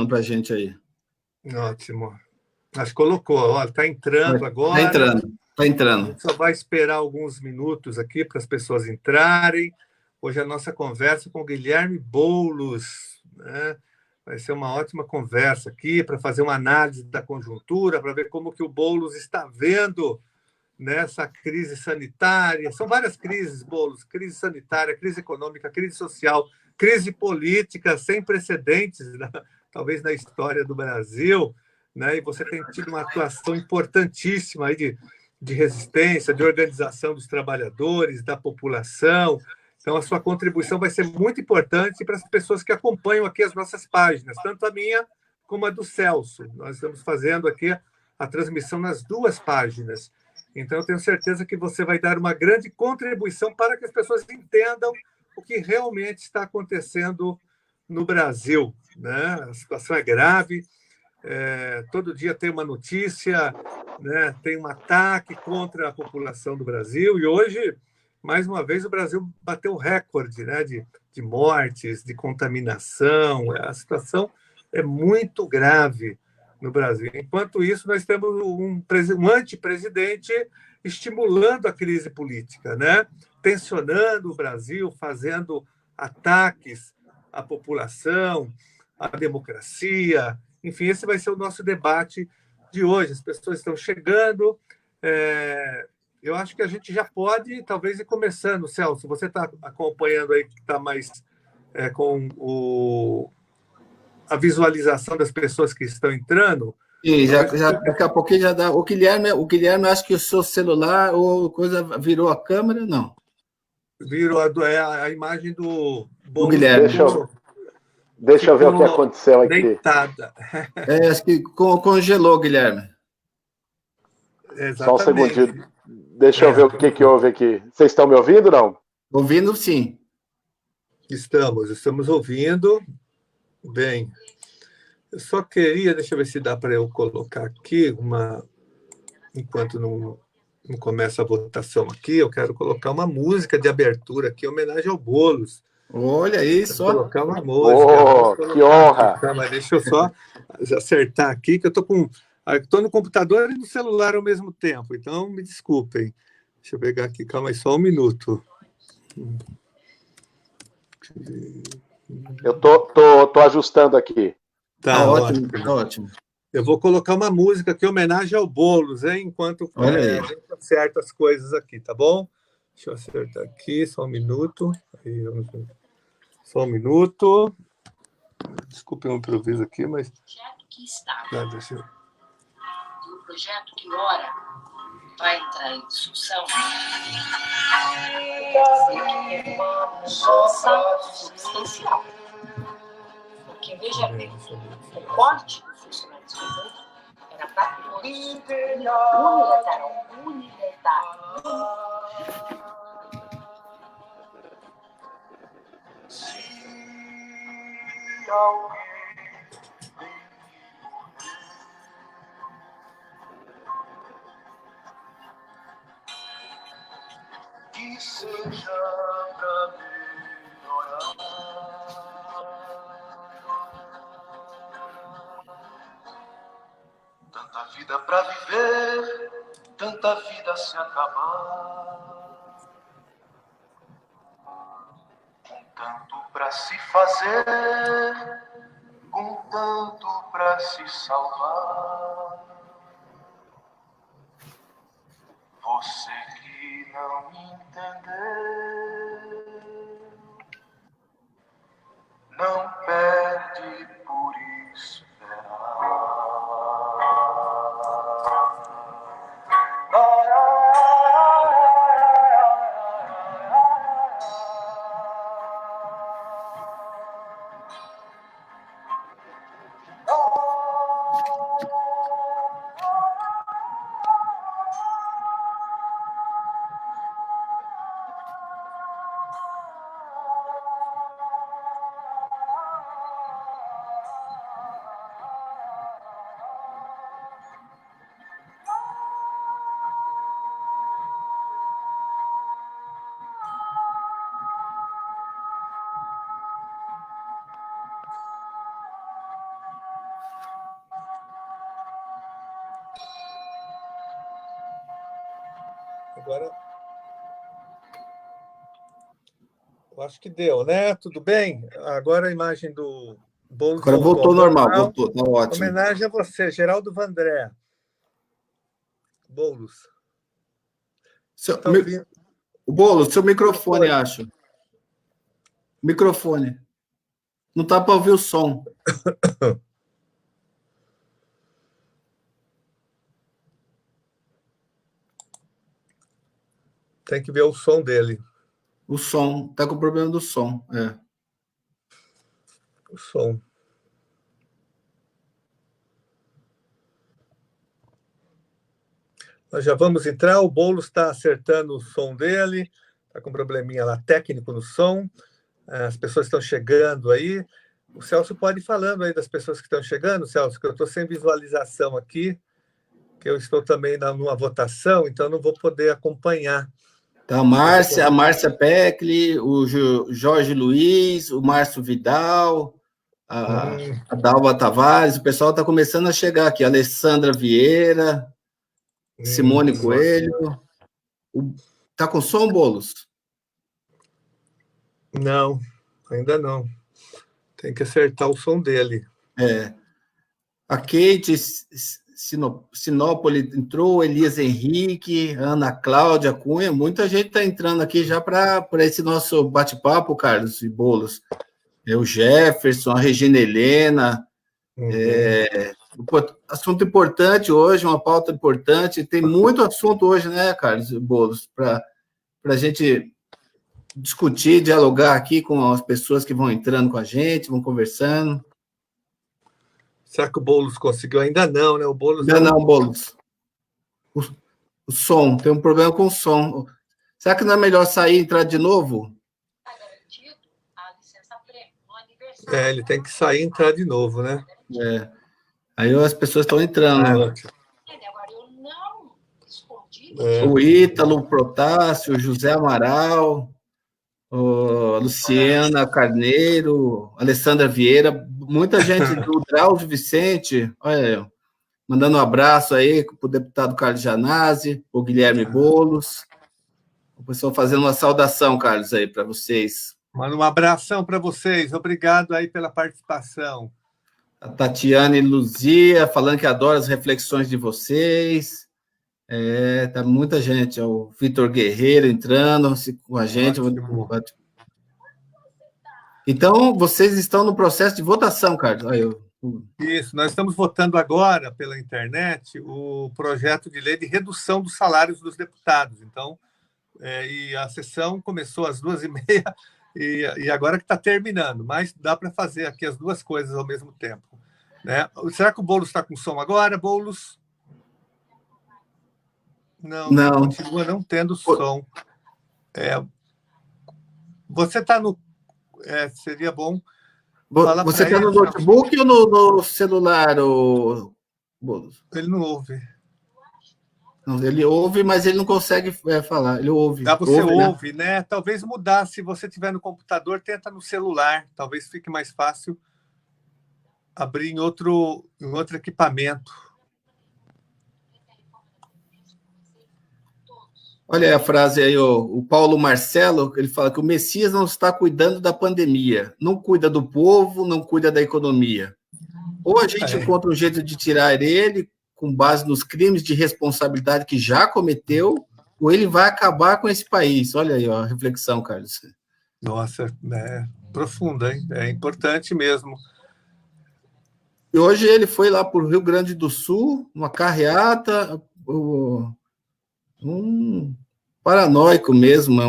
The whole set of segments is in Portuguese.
para a gente aí. Ótimo. Mas colocou, olha, está entrando agora. Está entrando, está entrando. A gente só vai esperar alguns minutos aqui para as pessoas entrarem. Hoje a nossa conversa com o Guilherme Boulos, né? Vai ser uma ótima conversa aqui para fazer uma análise da conjuntura, para ver como que o Boulos está vendo nessa crise sanitária. São várias crises, Boulos: crise sanitária, crise econômica, crise social, crise política sem precedentes, né? Talvez na história do Brasil, né? E você tem tido uma atuação importantíssima aí de resistência, de organização dos trabalhadores, da população. Então, a sua contribuição vai ser muito importante para as pessoas que acompanham aqui as nossas páginas, tanto a minha como a do Celso. Nós estamos fazendo aqui a transmissão nas duas páginas. Então, eu tenho certeza que você vai dar uma grande contribuição para que as pessoas entendam o que realmente está acontecendo no Brasil, né? A situação é grave, todo dia tem uma notícia, né? Tem um ataque contra a população do Brasil, e hoje, mais uma vez, o Brasil bateu o recorde, né? de mortes, de contaminação. A situação é muito grave no Brasil. Enquanto isso, nós temos um antipresidente estimulando a crise política, né? Tensionando o Brasil, fazendo ataques à população, à democracia. Enfim, esse vai ser o nosso debate de hoje. As pessoas estão chegando. Eu acho que a gente já pode, talvez, ir começando. Celso, você está acompanhando aí, que está mais com a visualização das pessoas que estão entrando? Sim, já daqui a pouquinho já dá. O Guilherme, acho que o seu celular ou coisa virou a câmera, não. Virou a imagem do O Guilherme. Deixa eu ver o que aconteceu aqui. Deitada. Acho que congelou, Guilherme. Exatamente. Só um segundinho. Deixa eu ver o que houve aqui. Vocês estão me ouvindo, não? Ouvindo, sim. Estamos ouvindo. Bem, eu só queria, deixa eu ver se dá para eu colocar aqui enquanto não começa a votação aqui, eu quero colocar uma música de abertura aqui, em homenagem ao Boulos. Olha isso. Vou colocar uma música. Que honra! Aqui, tá? Mas deixa eu só acertar aqui, que eu estou no computador e no celular ao mesmo tempo, então me desculpem. Deixa eu pegar aqui, calma aí, só um minuto. Eu tô ajustando aqui. Tá ótimo, tá ótimo. Eu vou colocar uma música aqui em homenagem ao Boulos, hein? Enquanto a gente acerta as coisas aqui, tá bom? Deixa eu acertar aqui, só um minuto. Só um minuto. Desculpe o improviso aqui, mas... projeto que está. Deixa eu... E o projeto que ora vai entrar em discussão. Quer dizer que é uma mudança substancial. Porque, veja bem, o corte do funcionalismo público era para todos, unilateral. Se alguém que seja pra melhorar. Tanta vida pra viver, tanta vida se acabar. Com tanto pra se fazer, com tanto pra se salvar. Você que não entendeu, não perde por esperar. Agora, eu acho que deu, né? Tudo bem? Agora a imagem do Boulos Agora voltou ao normal, voltou, tá ótimo. Homenagem a você, Geraldo Vandré. Boulos. Tá ouvindo? O Boulos, seu microfone, acho. Microfone. Não tá para ouvir o som. Tem que ver o som dele. O som. Tá com problema do som. É. O som. Nós já vamos entrar. O Boulos está acertando o som dele. Está com um probleminha lá técnico no som. As pessoas estão chegando aí. O Celso pode ir falando aí das pessoas que estão chegando, Celso, que eu estou sem visualização aqui, que eu estou também numa votação, então não vou poder acompanhar. Tá, a Márcia Peckley, o Jorge Luiz, o Márcio Vidal, a Dalva Tavares, o pessoal está começando a chegar aqui. Alessandra Vieira, Simone Coelho. Tá com som, Boulos? Não, ainda não. Tem que acertar o som dele. É. A Kate Sinópolis entrou, Elias Henrique, Ana Cláudia Cunha, muita gente está entrando aqui já para esse nosso bate-papo, Carlos e Boulos. O Jefferson, a Regina Helena. Assunto importante hoje, uma pauta importante. Tem muito assunto hoje, né, Carlos e Boulos, para a gente discutir, dialogar aqui com as pessoas que vão entrando com a gente, vão conversando. Será que o Boulos conseguiu? Ainda não, né? O Boulos ainda não, Boulos. O som, tem um problema com o som. Será que não é melhor sair e entrar de novo? Ele tem que sair e entrar de novo, né? É. Aí as pessoas estão entrando. O Ítalo, o Protásio, o José Amaral, a Luciana Carneiro, Alessandra Vieira, muita gente do Drauzio Vicente, olha, mandando um abraço aí para o deputado Carlos Janazzi, o Guilherme Boulos, o pessoal fazendo uma saudação, Carlos, aí para vocês. Manda um abração para vocês, obrigado aí pela participação. A Tatiane Luzia falando que adora as reflexões de vocês. Tá muita gente. O Vitor Guerreiro entrando com a gente. Então, vocês estão no processo de votação, Carlos. Isso, nós estamos votando agora pela internet o projeto de lei de redução dos salários dos deputados. Então, e a sessão começou às 2h30 e agora que está terminando, mas dá para fazer aqui as duas coisas ao mesmo tempo. Né? Será que o Boulos está com som agora, Boulos? Não. Continua não tendo som. Você está no... seria bom... Você está no notebook ou no celular, Boulos? Ele não ouve. Não, ele ouve, mas ele não consegue falar. Ele ouve. Você ouve, né? Talvez mudar. Se você estiver no computador, tenta no celular. Talvez fique mais fácil abrir em outro equipamento. Olha a frase aí, o Paulo Marcelo, ele fala que o Messias não está cuidando da pandemia, não cuida do povo, não cuida da economia. Ou a gente encontra um jeito de tirar ele com base nos crimes de responsabilidade que já cometeu, ou ele vai acabar com esse país. Olha aí, a reflexão, Carlos. Nossa, profunda, hein? É importante mesmo. E hoje ele foi lá para o Rio Grande do Sul, uma carreata, um paranoico mesmo.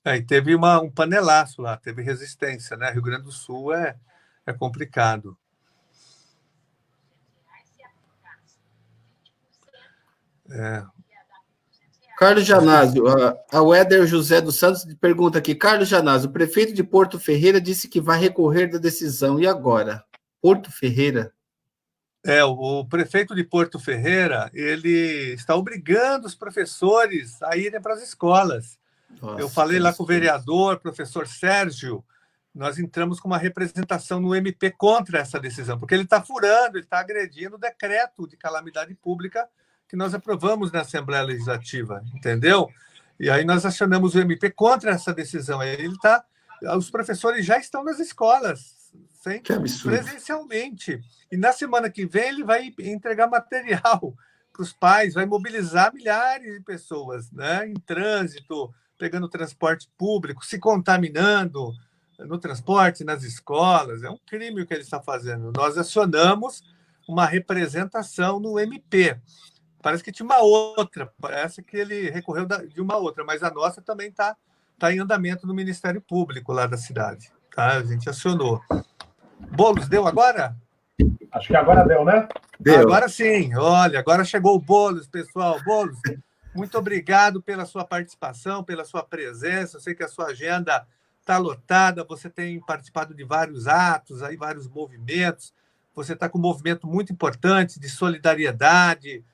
E teve um panelaço lá, teve resistência, né? Rio Grande do Sul é complicado. Carlos Janazzi, a Weder José dos Santos pergunta aqui, Carlos Janazzi, o prefeito de Porto Ferreira disse que vai recorrer da decisão, e agora? Porto Ferreira? O prefeito de Porto Ferreira, ele está obrigando os professores a irem para as escolas. Nossa, eu falei lá com o vereador, professor Sérgio, nós entramos com uma representação no MP contra essa decisão, porque ele está furando, ele está agredindo o decreto de calamidade pública que nós aprovamos na Assembleia Legislativa, entendeu? E aí nós acionamos o MP contra essa decisão. Os professores já estão nas escolas, Que absurdo. presencialmente. E na semana que vem ele vai entregar material para os pais, vai mobilizar milhares de pessoas, né, em trânsito, pegando transporte público, se contaminando no transporte, nas escolas. É um crime o que ele está fazendo. Nós acionamos uma representação no MP. Parece que tinha uma outra, parece que ele recorreu de uma outra, mas a nossa também está em andamento no Ministério Público lá da cidade. Tá? A gente acionou. Boulos, deu agora? Acho que agora deu, né? Deu. Agora sim. Olha, agora chegou o Boulos, pessoal. Boulos, muito obrigado pela sua participação, pela sua presença. Eu sei que a sua agenda está lotada, você tem participado de vários atos, aí, vários movimentos. Você está com um movimento muito importante de solidariedade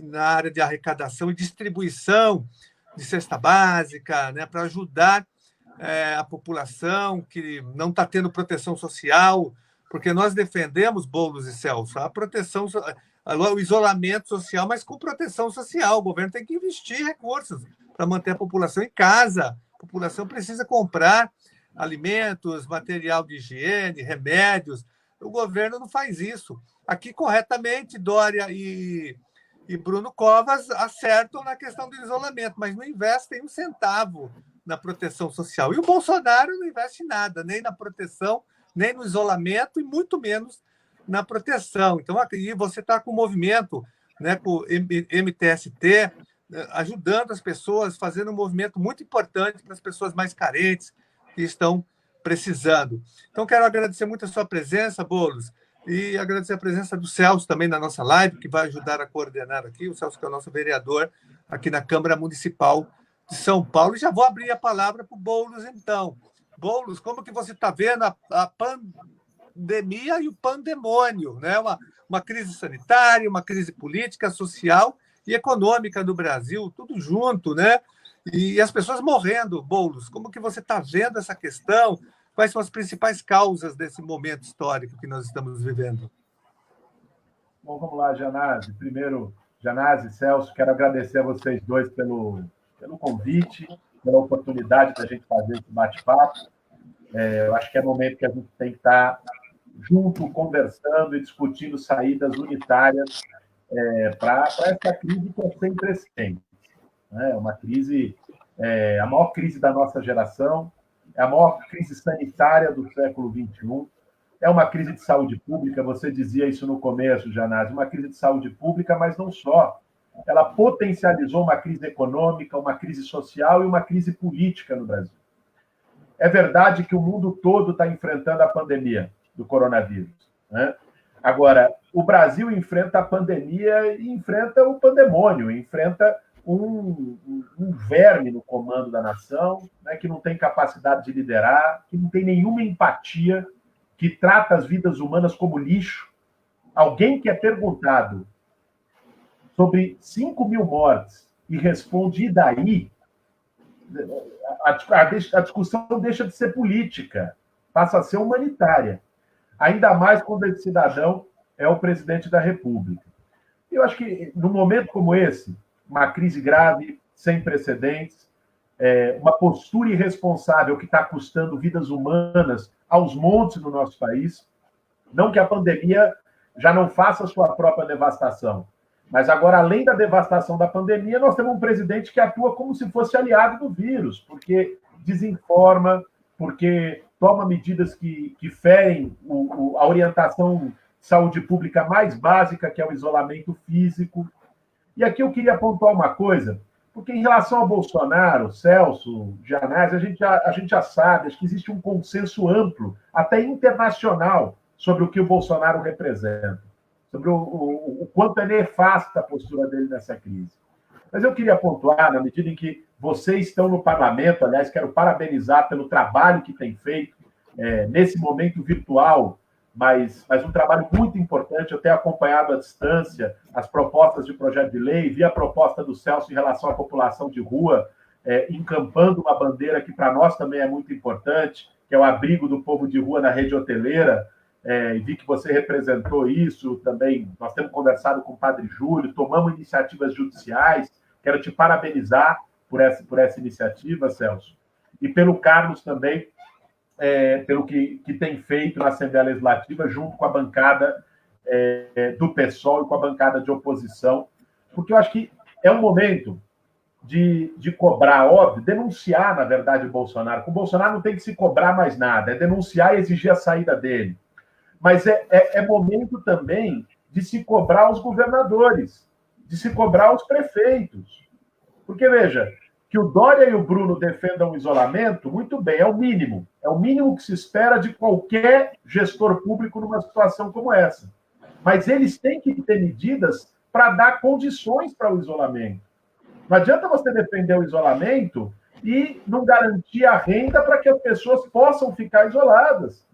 na área de arrecadação e distribuição de cesta básica, né, para ajudar a população que não está tendo proteção social, porque nós defendemos, Boulos e Celso, a proteção, o isolamento social, mas com proteção social. O governo tem que investir recursos para manter a população em casa. A população precisa comprar alimentos, material de higiene, remédios. O governo não faz isso. Aqui, corretamente, Dória e Bruno Covas acertam na questão do isolamento, mas não investem um centavo na proteção social. E o Bolsonaro não investe nada, nem na proteção, nem no isolamento, e muito menos na proteção. Então, aqui você está com o movimento, né, com o MTST, ajudando as pessoas, fazendo um movimento muito importante para as pessoas mais carentes que estão precisando. Então, quero agradecer muito a sua presença, Boulos, e agradecer a presença do Celso também na nossa live, que vai ajudar a coordenar aqui, o Celso que é o nosso vereador aqui na Câmara Municipal de São Paulo. E já vou abrir a palavra para o Boulos, então. Boulos, como que você está vendo a pandemia e o pandemônio, né? Uma crise sanitária, uma crise política, social e econômica do Brasil, tudo junto, né? E as pessoas morrendo, Boulos. Como que você está vendo essa questão? Quais são as principais causas desse momento histórico que nós estamos vivendo? Bom, vamos lá, Janase. Primeiro, Janase, Celso, quero agradecer a vocês dois pelo convite, pela oportunidade da gente fazer esse bate-papo. Eu acho que é momento que a gente tem que estar junto, conversando e discutindo saídas unitárias para essa crise que é sem precedentes. É uma crise, a maior crise da nossa geração, é a maior crise sanitária do século XXI, é uma crise de saúde pública, você dizia isso no começo, Janase, uma crise de saúde pública, mas não só. Ela potencializou uma crise econômica, uma crise social e uma crise política no Brasil. É verdade que o mundo todo está enfrentando a pandemia do coronavírus, né? Agora, o Brasil enfrenta a pandemia e enfrenta o pandemônio, enfrenta um verme no comando da nação, né, que não tem capacidade de liderar, que não tem nenhuma empatia, que trata as vidas humanas como lixo. Alguém que é perguntado sobre 5.000 mortes e responde, e daí? A discussão deixa de ser política, passa a ser humanitária. Ainda mais quando esse cidadão é o presidente da República. Eu acho que, num momento como esse, uma crise grave, sem precedentes, uma postura irresponsável que está custando vidas humanas aos montes no nosso país, não que a pandemia já não faça sua própria devastação, mas agora, além da devastação da pandemia, nós temos um presidente que atua como se fosse aliado do vírus, porque desinforma, porque toma medidas que ferem a orientação de saúde pública mais básica, que é o isolamento físico. E aqui eu queria pontuar uma coisa, porque em relação ao Bolsonaro, Celso, Janase, a gente já sabe, acho que existe um consenso amplo, até internacional, sobre o que o Bolsonaro representa, sobre o quanto é nefasta a postura dele nessa crise. Mas eu queria pontuar, na medida em que vocês estão no parlamento, aliás, quero parabenizar pelo trabalho que tem feito nesse momento virtual, mas um trabalho muito importante. Eu tenho acompanhado à distância as propostas de projeto de lei, vi a proposta do Celso em relação à população de rua, encampando uma bandeira que para nós também é muito importante, que é o abrigo do povo de rua na rede hoteleira. e vi que você representou isso também. Nós temos conversado com o Padre Júlio, tomamos iniciativas judiciais. Quero te parabenizar por essa iniciativa, Celso, e pelo Carlos também, pelo que tem feito na Assembleia Legislativa, junto com a bancada do PSOL e com a bancada de oposição, porque eu acho que é um momento de cobrar, óbvio, denunciar, na verdade, o Bolsonaro. Com o Bolsonaro não tem que se cobrar mais nada, é denunciar e exigir a saída dele. Mas é momento também de se cobrar os governadores, de se cobrar os prefeitos. Porque, veja, que o Dória e o Bruno defendam o isolamento, muito bem, é o mínimo que se espera de qualquer gestor público numa situação como essa. Mas eles têm que ter medidas para dar condições para o isolamento. Não adianta você defender o isolamento e não garantir a renda para que as pessoas possam ficar isoladas.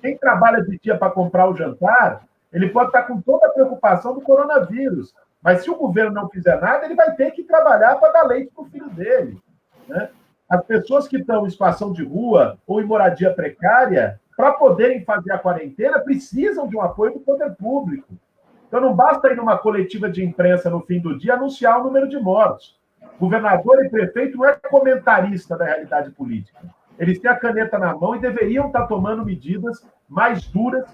Quem trabalha de dia para comprar o jantar, ele pode estar com toda a preocupação do coronavírus, mas se o governo não fizer nada, ele vai ter que trabalhar para dar leite para o filho dele, né? As pessoas que estão em situação de rua ou em moradia precária, para poderem fazer a quarentena, precisam de um apoio do poder público. Então, não basta ir numa coletiva de imprensa no fim do dia anunciar o número de mortos. Governador e prefeito não é comentarista da realidade política. Eles têm a caneta na mão e deveriam estar tomando medidas mais duras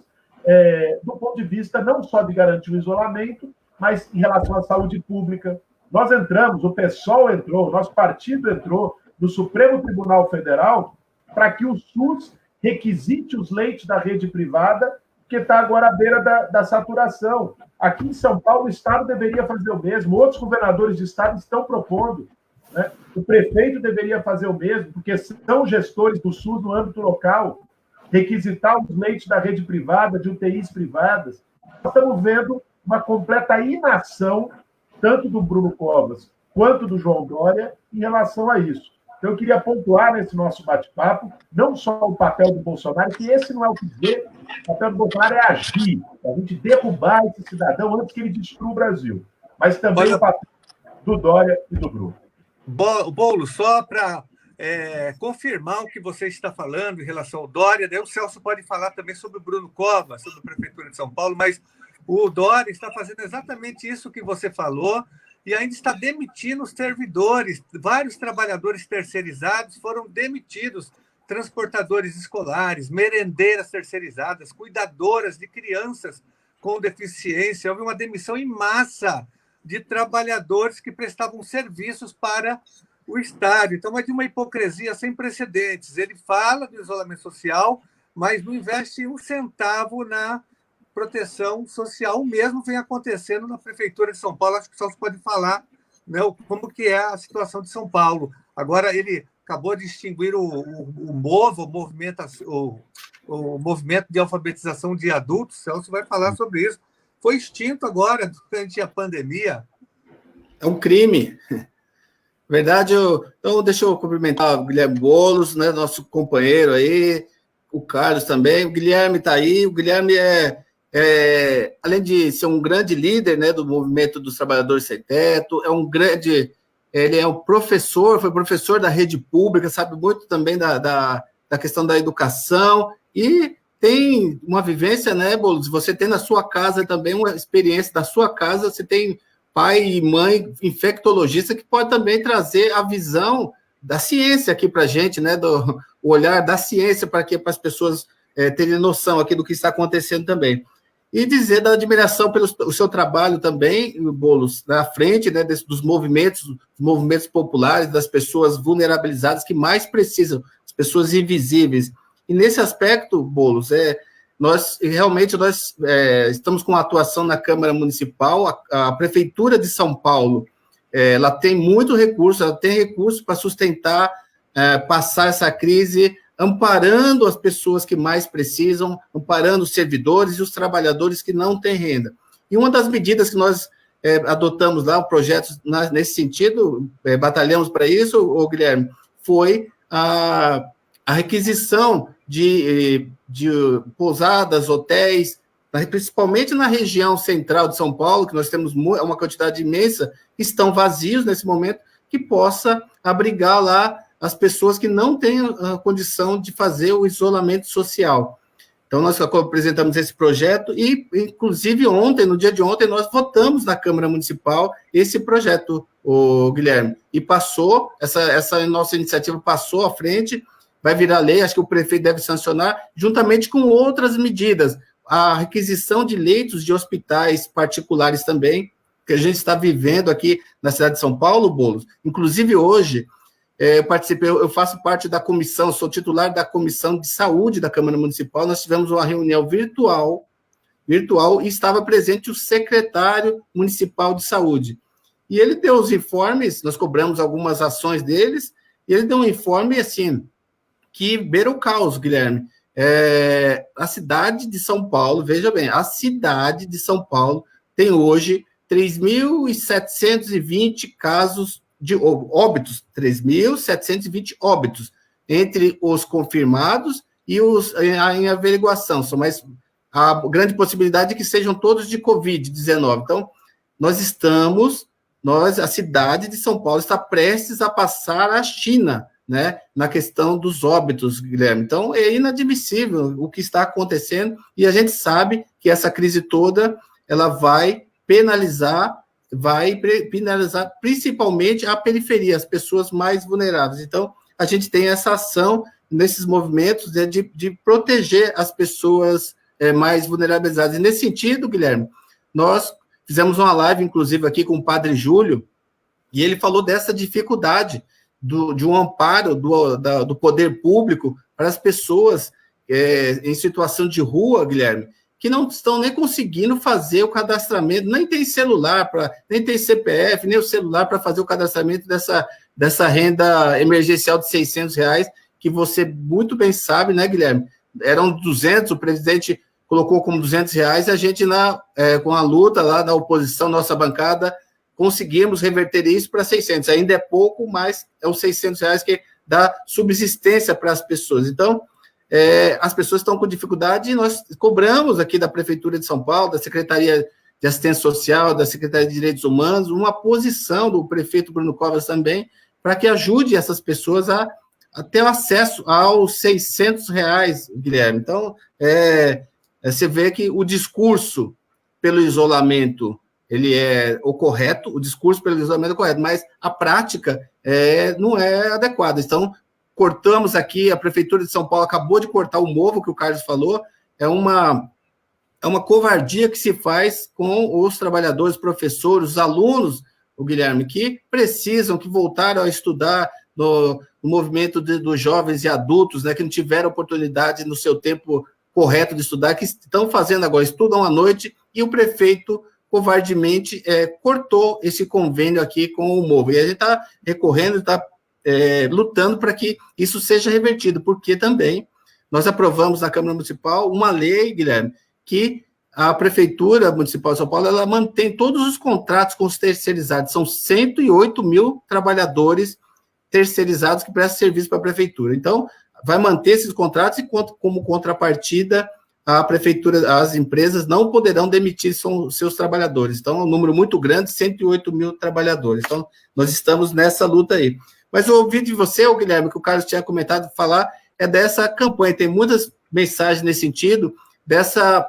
do ponto de vista não só de garantir o isolamento, mas em relação à saúde pública. Nós entramos, o PSOL entrou, o nosso partido entrou no Supremo Tribunal Federal para que o SUS requisite os leitos da rede privada, que está agora à beira da saturação. Aqui em São Paulo, o Estado deveria fazer o mesmo, outros governadores de Estado estão propondo, né? O prefeito deveria fazer o mesmo, porque são gestores do SUS no âmbito local, requisitar os leitos da rede privada, de UTIs privadas. Nós estamos vendo uma completa inação, tanto do Bruno Covas quanto do João Dória, em relação a isso. Então, eu queria pontuar nesse nosso bate-papo, não só o papel do Bolsonaro, que esse não é o que dizer, o papel do Bolsonaro é agir, a gente derrubar esse cidadão antes que ele destrua o Brasil, mas também o papel do Dória e do Bruno. Boulos, só para confirmar o que você está falando em relação ao Dória, daí o Celso pode falar também sobre o Bruno Covas, sobre a Prefeitura de São Paulo, mas o Dória está fazendo exatamente isso que você falou e ainda está demitindo os servidores. Vários trabalhadores terceirizados foram demitidos, transportadores escolares, merendeiras terceirizadas, cuidadoras de crianças com deficiência. Houve uma demissão em massa de trabalhadores que prestavam serviços para o Estado. Então, é de uma hipocrisia sem precedentes. Ele fala do isolamento social, mas não investe um centavo na proteção social. O mesmo vem acontecendo na Prefeitura de São Paulo. Acho que o Celso pode falar, né, como que é a situação de São Paulo. Agora, ele acabou de extinguir o movimento de alfabetização de adultos. O Celso vai falar sobre isso. Foi extinto agora, durante a pandemia. É um crime. Verdade, então deixa eu cumprimentar o Guilherme Boulos, né, nosso companheiro aí, o Carlos também. O Guilherme está aí. O Guilherme além de ser um grande líder, né, do movimento dos trabalhadores sem teto, ele é um professor, foi professor da rede pública, sabe muito também da questão da educação e tem uma vivência, né, Boulos? Você tem na sua casa também uma experiência da sua casa, você tem pai e mãe infectologista que pode também trazer a visão da ciência aqui para a gente, né, o olhar da ciência para as pessoas terem noção aqui do que está acontecendo também. E dizer da admiração pelo seu trabalho também, Boulos, na frente, né, dos movimentos populares, das pessoas vulnerabilizadas que mais precisam, as pessoas invisíveis. E nesse aspecto, Boulos, nós estamos com a atuação na Câmara Municipal, a Prefeitura de São Paulo, ela tem muito recurso, ela tem recurso para sustentar, passar essa crise, amparando as pessoas que mais precisam, amparando os servidores e os trabalhadores que não têm renda. E uma das medidas que nós adotamos lá, projetos nesse sentido, batalhamos para isso, Guilherme, foi a requisição de pousadas, hotéis, principalmente na região central de São Paulo, que nós temos uma quantidade imensa, que estão vazios nesse momento, que possa abrigar lá as pessoas que não têm a condição de fazer o isolamento social. Então, nós apresentamos esse projeto e, inclusive, ontem, no dia de ontem, nós votamos na Câmara Municipal esse projeto, o Guilherme, e passou, essa nossa iniciativa passou à frente, vai virar lei, acho que o prefeito deve sancionar, juntamente com outras medidas, a requisição de leitos de hospitais particulares também, que a gente está vivendo aqui na cidade de São Paulo, Boulos. Inclusive, hoje, eu faço parte da comissão, sou titular da Comissão de Saúde da Câmara Municipal, nós tivemos uma reunião virtual e estava presente o secretário municipal de saúde. E ele deu os informes, nós cobramos algumas ações deles, e ele deu um informe, assim, que beira o caos, Guilherme. A cidade de São Paulo, veja bem, a cidade de São Paulo tem hoje 3.720 casos de óbitos, 3.720 óbitos, entre os confirmados e os em averiguação. Mas a grande possibilidade é que sejam todos de Covid-19. Então, a cidade de São Paulo está prestes a passar a China, né, na questão dos óbitos, Guilherme. Então, é inadmissível o que está acontecendo, e a gente sabe que essa crise toda, ela vai penalizar principalmente a periferia, as pessoas mais vulneráveis. Então, a gente tem essa ação nesses movimentos de proteger as pessoas mais vulnerabilizadas. E nesse sentido, Guilherme, nós fizemos uma live, inclusive, aqui com o Padre Júlio, e ele falou dessa dificuldade de um amparo do poder público para as pessoas em situação de rua, Guilherme, que não estão nem conseguindo fazer o cadastramento, nem tem celular, nem tem CPF, nem o celular para fazer o cadastramento dessa renda emergencial de R$600, que você muito bem sabe, né, Guilherme? Eram 200, o presidente colocou como R$200, e a gente, com a luta lá na oposição, nossa bancada, conseguimos reverter isso para 600. Ainda é pouco, mas é os R$600 que dá subsistência para as pessoas. Então, as pessoas estão com dificuldade, e nós cobramos aqui da Prefeitura de São Paulo, da Secretaria de Assistência Social, da Secretaria de Direitos Humanos, uma posição do prefeito Bruno Covas também, para que ajude essas pessoas a ter acesso aos R$600, Guilherme. Então, você vê que o discurso pelo isolamento, ele é o correto, o discurso pelo isolamento é correto, mas a prática não é adequada. Então, cortamos aqui, a Prefeitura de São Paulo acabou de cortar o MOVO, que o Carlos falou, é uma covardia que se faz com os trabalhadores, professores, os alunos, o Guilherme, que precisam, que voltaram a estudar no movimento dos jovens e adultos, né, que não tiveram oportunidade no seu tempo correto de estudar, que estão fazendo agora, estudam à noite, e o prefeito covardemente cortou esse convênio aqui com o MOVO. E a gente está recorrendo, está lutando para que isso seja revertido, porque também nós aprovamos na Câmara Municipal uma lei, Guilherme, que a Prefeitura Municipal de São Paulo, ela mantém todos os contratos com os terceirizados, são 108 mil trabalhadores terceirizados que prestam serviço para a Prefeitura. Então, vai manter esses contratos, e como contrapartida, a Prefeitura, as empresas não poderão demitir seus trabalhadores. Então, é um número muito grande, 108 mil trabalhadores. Então, nós estamos nessa luta aí. Mas eu ouvi de você, Guilherme, que o Carlos tinha comentado, falar, dessa campanha. Tem muitas mensagens nesse sentido, dessa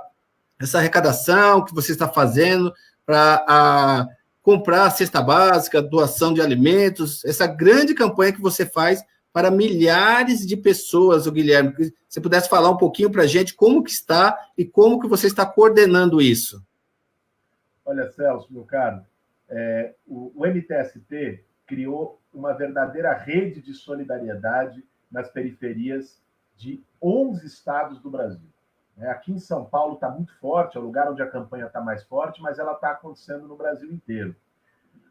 arrecadação que você está fazendo para comprar a cesta básica, doação de alimentos, essa grande campanha que você faz para milhares de pessoas, Guilherme. Se você pudesse falar um pouquinho para a gente como que está e como que você está coordenando isso. Olha, Celso, meu caro, o MTST criou uma verdadeira rede de solidariedade nas periferias de 11 estados do Brasil. Aqui em São Paulo está muito forte, é o lugar onde a campanha está mais forte, mas ela está acontecendo no Brasil inteiro.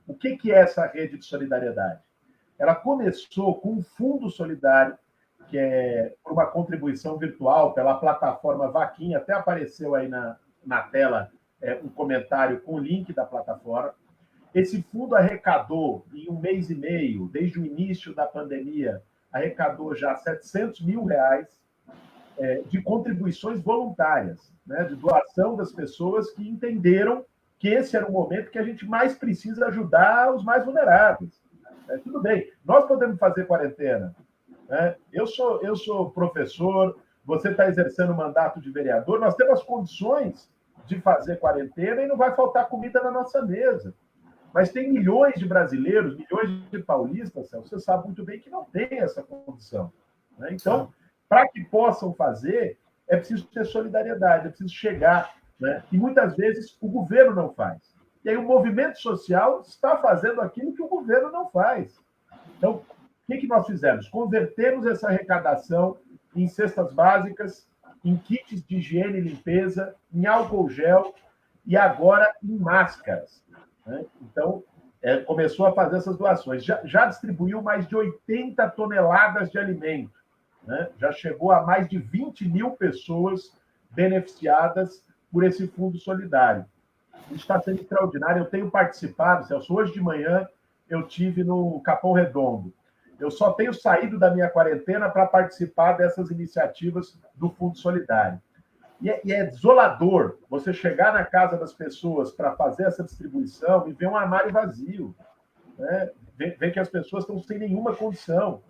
O que é essa rede de solidariedade? Ela começou com um fundo solidário, que é por uma contribuição virtual pela plataforma Vaquinha, até apareceu aí na tela um comentário com o link da plataforma. Esse fundo arrecadou, em 1 mês e meio, desde o início da pandemia, arrecadou já R$700 mil de contribuições voluntárias, né, de doação das pessoas que entenderam que esse era o momento que a gente mais precisa ajudar os mais vulneráveis. Tudo bem, nós podemos fazer quarentena. Né? Eu sou professor, você está exercendo o mandato de vereador, nós temos as condições de fazer quarentena e não vai faltar comida na nossa mesa. Mas tem milhões de brasileiros, milhões de paulistas, você sabe muito bem que não tem essa condição. Né? Então, para que possam fazer, é preciso ter solidariedade, é preciso chegar. Né? E muitas vezes o governo não faz. E aí o movimento social está fazendo aquilo que o governo não faz. Então, o que nós fizemos? Convertemos essa arrecadação em cestas básicas, em kits de higiene e limpeza, em álcool gel e agora em máscaras. Né? Então, começou a fazer essas doações. Já distribuiu mais de 80 toneladas de alimento. Né? Já chegou a mais de 20 mil pessoas beneficiadas por esse fundo solidário. Isso está sendo extraordinário. Eu tenho participado, Celso, hoje de manhã eu tive no Capão Redondo. Eu só tenho saído da minha quarentena para participar dessas iniciativas do Fundo Solidário. E é desolador você chegar na casa das pessoas para fazer essa distribuição e ver um armário vazio. Né? Ver que as pessoas estão sem nenhuma condição.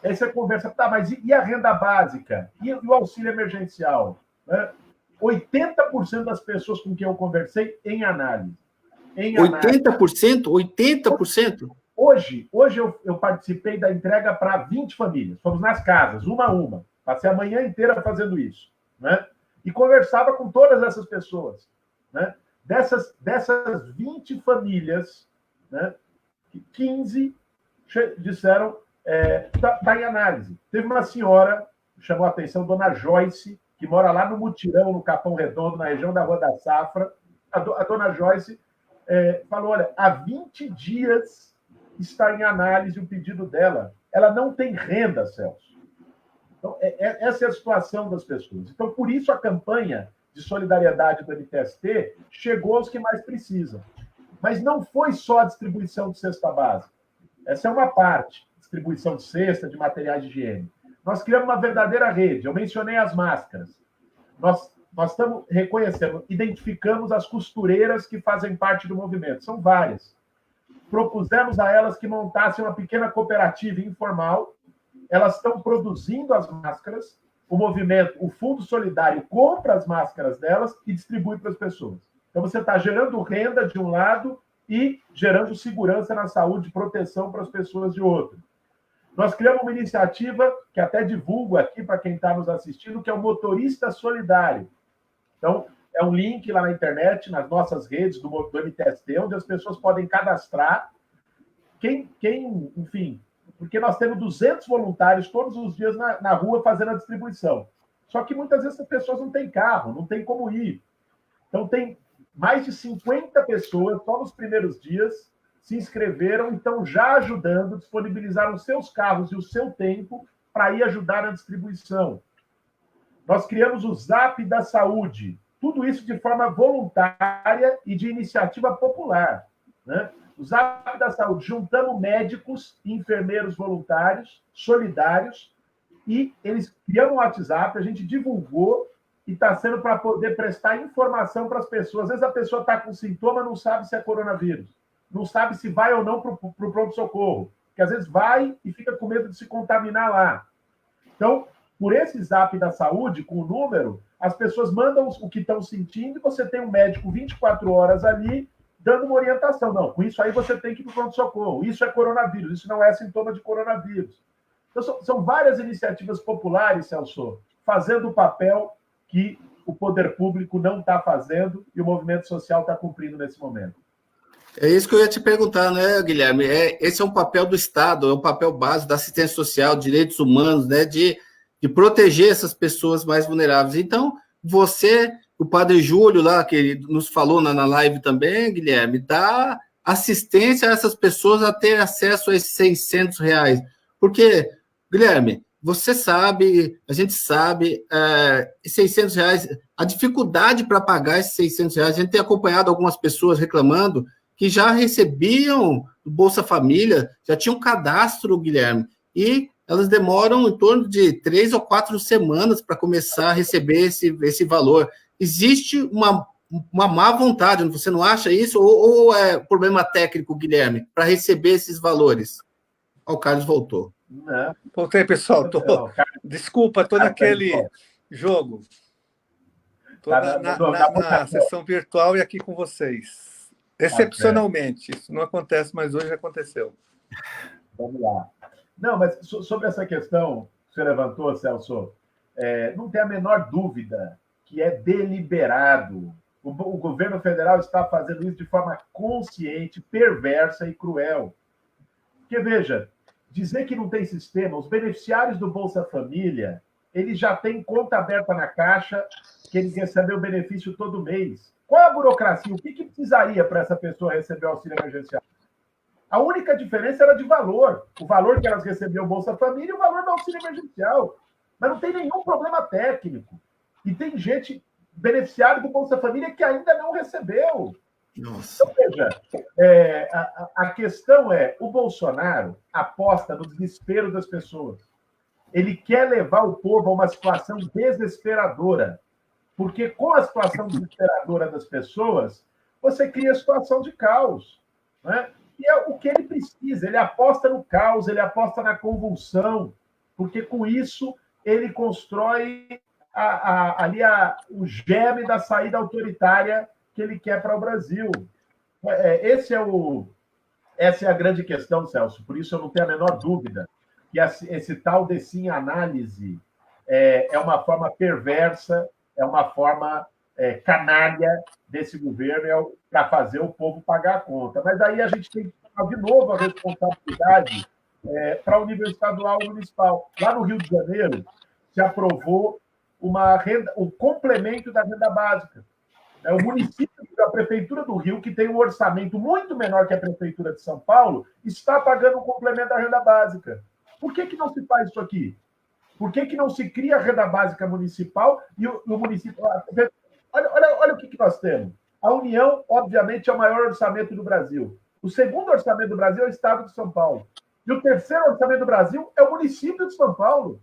Aí você conversa, tá, mas e a renda básica? E o auxílio emergencial? Né? 80% das pessoas com quem eu conversei em análise. 80%? 80%? Hoje eu participei da entrega para 20 famílias. Fomos nas casas, uma a uma. Passei a manhã inteira fazendo isso. Né? E conversava com todas essas pessoas. Né? Dessas 20 famílias, né, 15 disseram está em análise. Teve uma senhora, chamou a atenção, dona Joyce, que mora lá no Mutirão, no Capão Redondo, na região da Rua da Safra. A dona Joyce falou, olha, há 20 dias está em análise o pedido dela. Ela não tem renda, Celso. Então, essa é a situação das pessoas. Então, por isso a campanha de solidariedade do MTST chegou aos que mais precisam. Mas não foi só a distribuição de cesta básica. Essa é uma parte, distribuição de cesta, de materiais de higiene. Nós criamos uma verdadeira rede. Eu mencionei as máscaras. Nós estamos reconhecendo, identificamos as costureiras que fazem parte do movimento. São várias. Propusemos a elas que montassem uma pequena cooperativa informal. Elas estão produzindo as máscaras. O movimento, o Fundo Solidário, compra as máscaras delas e distribui para as pessoas. Então, você está gerando renda de um lado e gerando segurança na saúde e proteção para as pessoas de outro. Nós criamos uma iniciativa que até divulgo aqui para quem está nos assistindo, que é o Motorista Solidário. Então, é um link lá na internet, nas nossas redes do MTST, onde as pessoas podem cadastrar. Enfim, porque nós temos 200 voluntários todos os dias na rua fazendo a distribuição. Só que muitas vezes as pessoas não têm carro, não têm como ir. Então, tem mais de 50 pessoas, só nos primeiros dias, se inscreveram e estão já ajudando, disponibilizaram seus carros e o seu tempo para ir ajudar na distribuição. Nós criamos o Zap da Saúde, tudo isso de forma voluntária e de iniciativa popular. Né? O Zap da Saúde, juntamos médicos e enfermeiros voluntários, solidários, e eles criaram um WhatsApp, a gente divulgou, e está sendo para poder prestar informação para as pessoas. Às vezes a pessoa está com sintoma, não sabe se é coronavírus, não sabe se vai ou não para o pronto-socorro, porque às vezes vai e fica com medo de se contaminar lá. Então, por esse Zap da Saúde, com o número, as pessoas mandam o que estão sentindo e você tem um médico 24 horas ali dando uma orientação. Não, com isso aí você tem que ir para o pronto-socorro. Isso é coronavírus, isso não é sintoma de coronavírus. Então, são várias iniciativas populares, Celso, fazendo o papel que o poder público não está fazendo e o movimento social está cumprindo nesse momento. É isso que eu ia te perguntar, né, Guilherme? Esse é um papel do Estado, é um papel básico da assistência social, direitos humanos, né, de proteger essas pessoas mais vulneráveis. Então, você, o Padre Júlio lá, que ele nos falou na live também, Guilherme, dá assistência a essas pessoas a ter acesso a esses R$600. Porque, Guilherme, você sabe, a gente sabe, R$600, a dificuldade para pagar esses R$600, a gente tem acompanhado algumas pessoas reclamando que já recebiam do Bolsa Família, já tinham cadastro, Guilherme, e elas demoram em torno de 3 ou 4 semanas para começar a receber esse valor. Existe uma má vontade, você não acha isso? Ou é problema técnico, Guilherme, para receber esses valores? O Carlos voltou. Voltei, pessoal. Desculpa, estou naquele Jogo. Estou Tá na sessão virtual e aqui com vocês. Excepcionalmente. Isso não acontece, mas hoje aconteceu. Vamos lá. Não, mas sobre essa questão que você levantou, Celso, não tem a menor dúvida que é deliberado. O governo federal está fazendo isso de forma consciente, perversa e cruel. Porque, veja, dizer que não tem sistema, os beneficiários do Bolsa Família, eles já têm conta aberta na Caixa, que eles recebem o benefício todo mês. Qual é a burocracia? O que precisaria para essa pessoa receber o auxílio emergencial? A única diferença era de valor. O valor que elas recebiam Bolsa Família e o valor do auxílio emergencial. Mas não tem nenhum problema técnico. E tem gente, beneficiário do Bolsa Família, que ainda não recebeu. Nossa. Então, veja, a questão é, o Bolsonaro aposta no desespero das pessoas. Ele quer levar o povo a uma situação desesperadora. Porque com a situação desesperadora das pessoas, você cria a situação de caos. Né? E é o que ele precisa. Ele aposta no caos, ele aposta na convulsão, porque com isso ele constrói ali o germe da saída autoritária que ele quer para o Brasil. Essa é a grande questão, Celso. Por isso eu não tenho a menor dúvida que esse tal de sim análise é uma forma perversa, é uma forma canalha desse governo para fazer o povo pagar a conta. Mas aí a gente tem que dar de novo a responsabilidade para o nível estadual e municipal. Lá no Rio de Janeiro, se aprovou o complemento da renda básica. O município da Prefeitura do Rio, que tem um orçamento muito menor que a Prefeitura de São Paulo, está pagando o complemento da renda básica. Por que não se faz isso aqui? Por que não se cria a renda básica municipal e o município... Olha o que nós temos. A União, obviamente, é o maior orçamento do Brasil. O segundo orçamento do Brasil é o Estado de São Paulo. E o terceiro orçamento do Brasil é o município de São Paulo.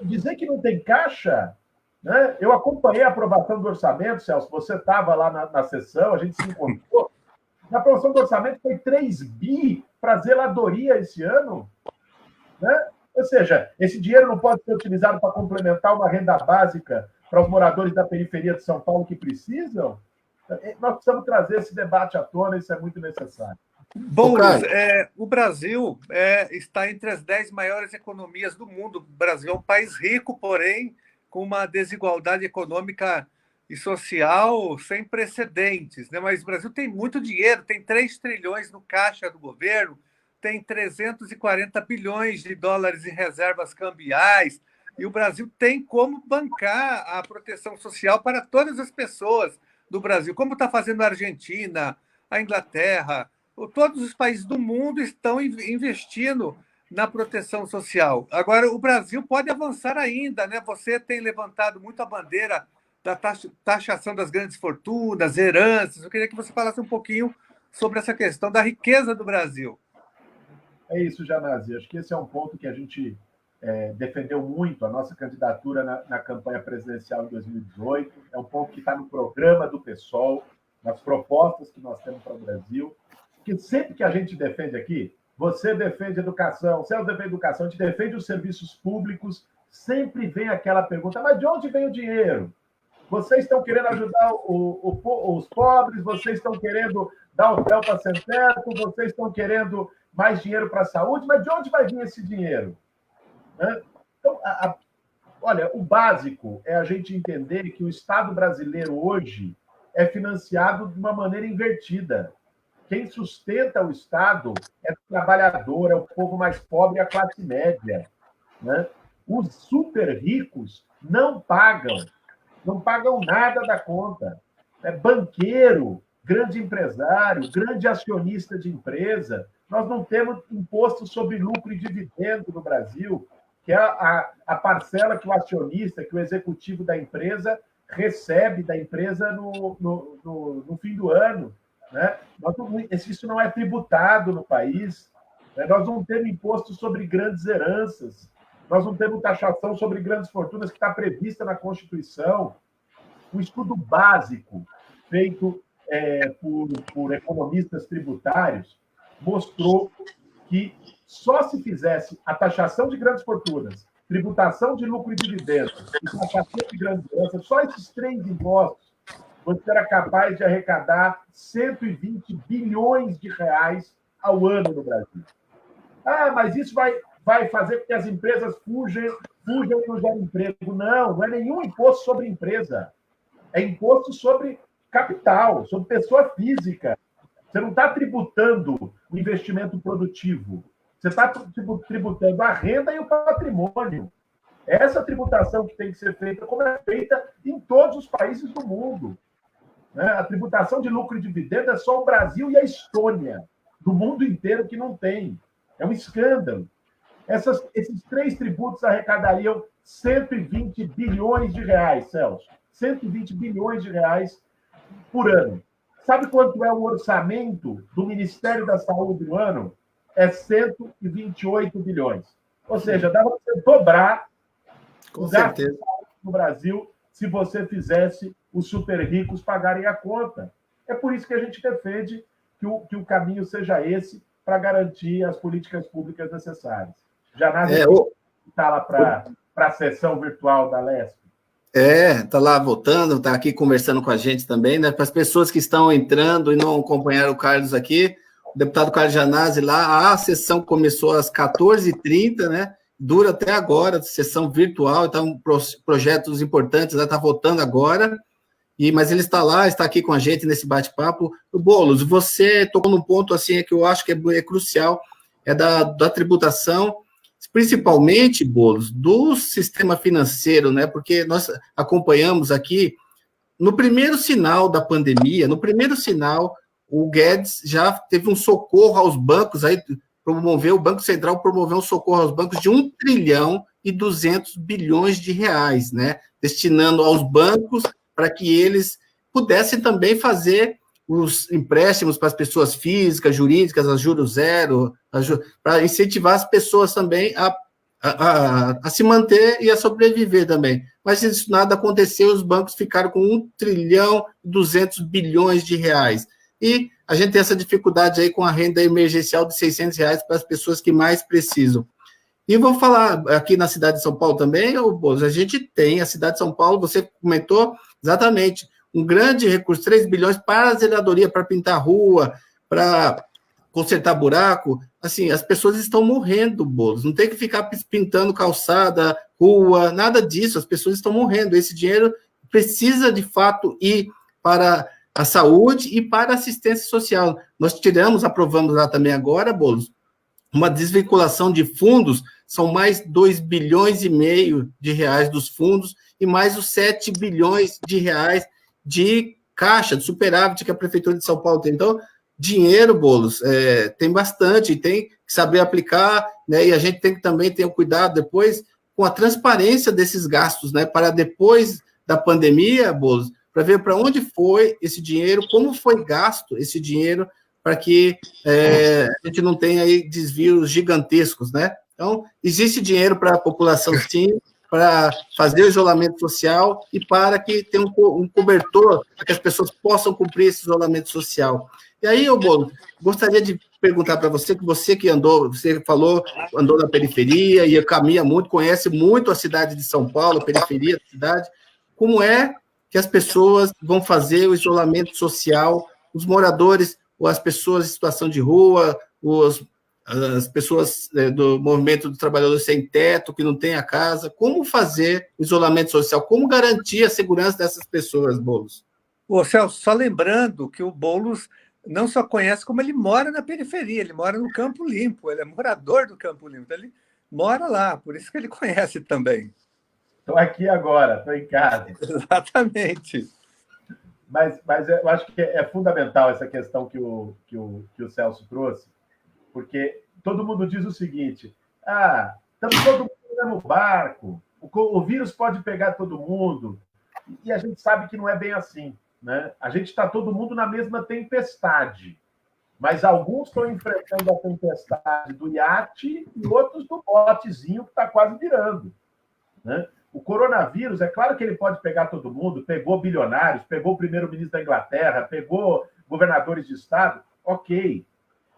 Dizer que não tem caixa... Né? Eu acompanhei a aprovação do orçamento, Celso, você estava lá na sessão, a gente se encontrou. Na aprovação do orçamento foi 3 bi para zeladoria esse ano. Né? Ou seja, esse dinheiro não pode ser utilizado para complementar uma renda básica para os moradores da periferia de São Paulo que precisam? Nós precisamos trazer esse debate à tona, isso é muito necessário. Boulos, o Brasil está entre as 10 maiores economias do mundo. O Brasil é um país rico, porém, com uma desigualdade econômica e social sem precedentes. Né? Mas o Brasil tem muito dinheiro, tem 3 trilhões no caixa do governo, tem 340 bilhões de dólares em reservas cambiais, e o Brasil tem como bancar a proteção social para todas as pessoas do Brasil, como está fazendo a Argentina, a Inglaterra, todos os países do mundo estão investindo na proteção social. Agora, o Brasil pode avançar ainda, né? Você tem levantado muito a bandeira da taxação das grandes fortunas, heranças. Eu queria que você falasse um pouquinho sobre essa questão da riqueza do Brasil. É isso, Janazzi. Acho que esse é um ponto que a gente defendeu muito, a nossa candidatura na campanha presidencial em 2018. É um ponto que está no programa do PSOL, nas propostas que nós temos para o Brasil. Porque sempre que a gente defende aqui, você defende educação, você defende educação, a gente defende os serviços públicos, sempre vem aquela pergunta, mas de onde vem o dinheiro? Vocês estão querendo ajudar os pobres, vocês estão querendo dar hotel para sem-teto, vocês estão querendo mais dinheiro para a saúde, mas de onde vai vir esse dinheiro? Né? Então, olha, o básico é a gente entender que o Estado brasileiro hoje é financiado de uma maneira invertida. Quem sustenta o Estado é o trabalhador, é o povo mais pobre e a classe média. Né? Os super ricos não pagam nada da conta. Banqueiro, grande empresário, grande acionista de empresa, nós não temos imposto sobre lucro e dividendo no Brasil, que é a parcela que o acionista, que o executivo da empresa recebe da empresa no fim do ano. Né? Isso não é tributado no país. Né? Nós não temos imposto sobre grandes heranças. Nós não temos taxação sobre grandes fortunas que está prevista na Constituição. Um estudo básico feito por economistas tributários mostrou que só se fizesse a taxação de grandes fortunas tributação de lucro e dividendos e taxação de grandes heranças, só esses 3 impostos, você era capaz de arrecadar 120 bilhões de reais ao ano no Brasil. Ah, mas isso vai fazer com que as empresas fujam e não gerem emprego. Não é nenhum imposto sobre empresa. É imposto sobre capital, sobre pessoa física. Você não está tributando o investimento produtivo. Você está tributando a renda e o patrimônio. Essa tributação que tem que ser feita, como é feita em todos os países do mundo. A tributação de lucro e dividendo é só o Brasil e a Estônia, do mundo inteiro, que não tem. É um escândalo. Esses 3 tributos arrecadariam 120 bilhões de reais, Celso. 120 bilhões de reais por ano. Sabe quanto é o orçamento do Ministério da Saúde no ano? É 128 bilhões. Ou seja, dava para você dobrar o gasto no Brasil se você fizesse os super ricos pagarem a conta. É por isso que a gente defende que o caminho seja esse para garantir as políticas públicas necessárias. Janás está lá para a sessão virtual da Lesp. Está lá voltando, está aqui conversando com a gente também, né? Para as pessoas que estão entrando e não acompanharam o Carlos aqui, o deputado Carlos Janazzi lá, a sessão começou às 14h30, né? Dura até agora, sessão virtual, então projetos importantes, está votando agora, mas ele está lá, está aqui com a gente nesse bate-papo. O Boulos, você tocou num ponto assim que eu acho que é crucial, é da tributação, principalmente, Boulos, do sistema financeiro, né? Porque nós acompanhamos aqui, no primeiro sinal da pandemia, o Guedes já teve um socorro aos bancos, aí o Banco Central promoveu um socorro aos bancos de 1 trilhão e 200 bilhões de reais, né? Destinando aos bancos para que eles pudessem também fazer os empréstimos para as pessoas físicas, jurídicas, a juros zero, para incentivar as pessoas também a se manter e a sobreviver também. Mas isso nada aconteceu, os bancos ficaram com 1 trilhão e 200 bilhões de reais. E a gente tem essa dificuldade aí com a renda emergencial de R$600 para as pessoas que mais precisam. E vou falar aqui na cidade de São Paulo também, a gente tem a cidade de São Paulo, você comentou exatamente, um grande recurso, 3 bilhões para a zeladoria, para pintar rua, para consertar buraco. Assim, as pessoas estão morrendo, Boulos. Não tem que ficar pintando calçada, rua, nada disso. As pessoas estão morrendo. Esse dinheiro precisa, de fato, ir para a saúde e para a assistência social. Nós aprovamos lá também agora, Boulos, uma desvinculação de fundos, são mais 2,5 bilhões de reais dos fundos e mais os 7 bilhões de reais de caixa, de superávit que a Prefeitura de São Paulo tem. Então, dinheiro, Boulos, tem bastante, tem que saber aplicar, né? E a gente tem que também ter o cuidado depois com a transparência desses gastos, né? Para depois da pandemia, Boulos, para ver para onde foi esse dinheiro, como foi gasto esse dinheiro, para que a gente não tenha aí desvios gigantescos, né? Então, existe dinheiro para a população, sim, para fazer o isolamento social e para que tenha um cobertor, para que as pessoas possam cumprir esse isolamento social. E aí, Boulos, gostaria de perguntar para você, que você falou, andou na periferia e caminha muito, conhece muito a cidade de São Paulo, a periferia da cidade, como é que as pessoas vão fazer o isolamento social, os moradores, ou as pessoas em situação de rua, as pessoas do movimento dos trabalhadores sem teto, que não têm a casa, como fazer o isolamento social, como garantir a segurança dessas pessoas, Boulos? Ô, Celso, só lembrando que o Boulos não só conhece, como ele mora na periferia, ele mora no Campo Limpo, ele é morador do Campo Limpo, então ele mora lá, por isso que ele conhece também. Estou aqui agora, estou em casa. Exatamente. Mas eu acho que é fundamental essa questão que o Celso trouxe, porque todo mundo diz o seguinte, estamos todo mundo no mesmo barco, o vírus pode pegar todo mundo, e a gente sabe que não é bem assim, né? A gente está todo mundo na mesma tempestade, mas alguns estão enfrentando a tempestade do iate e outros do botezinho que está quase virando, né? O coronavírus, é claro que ele pode pegar todo mundo, pegou bilionários, pegou o primeiro-ministro da Inglaterra, pegou governadores de estado, ok.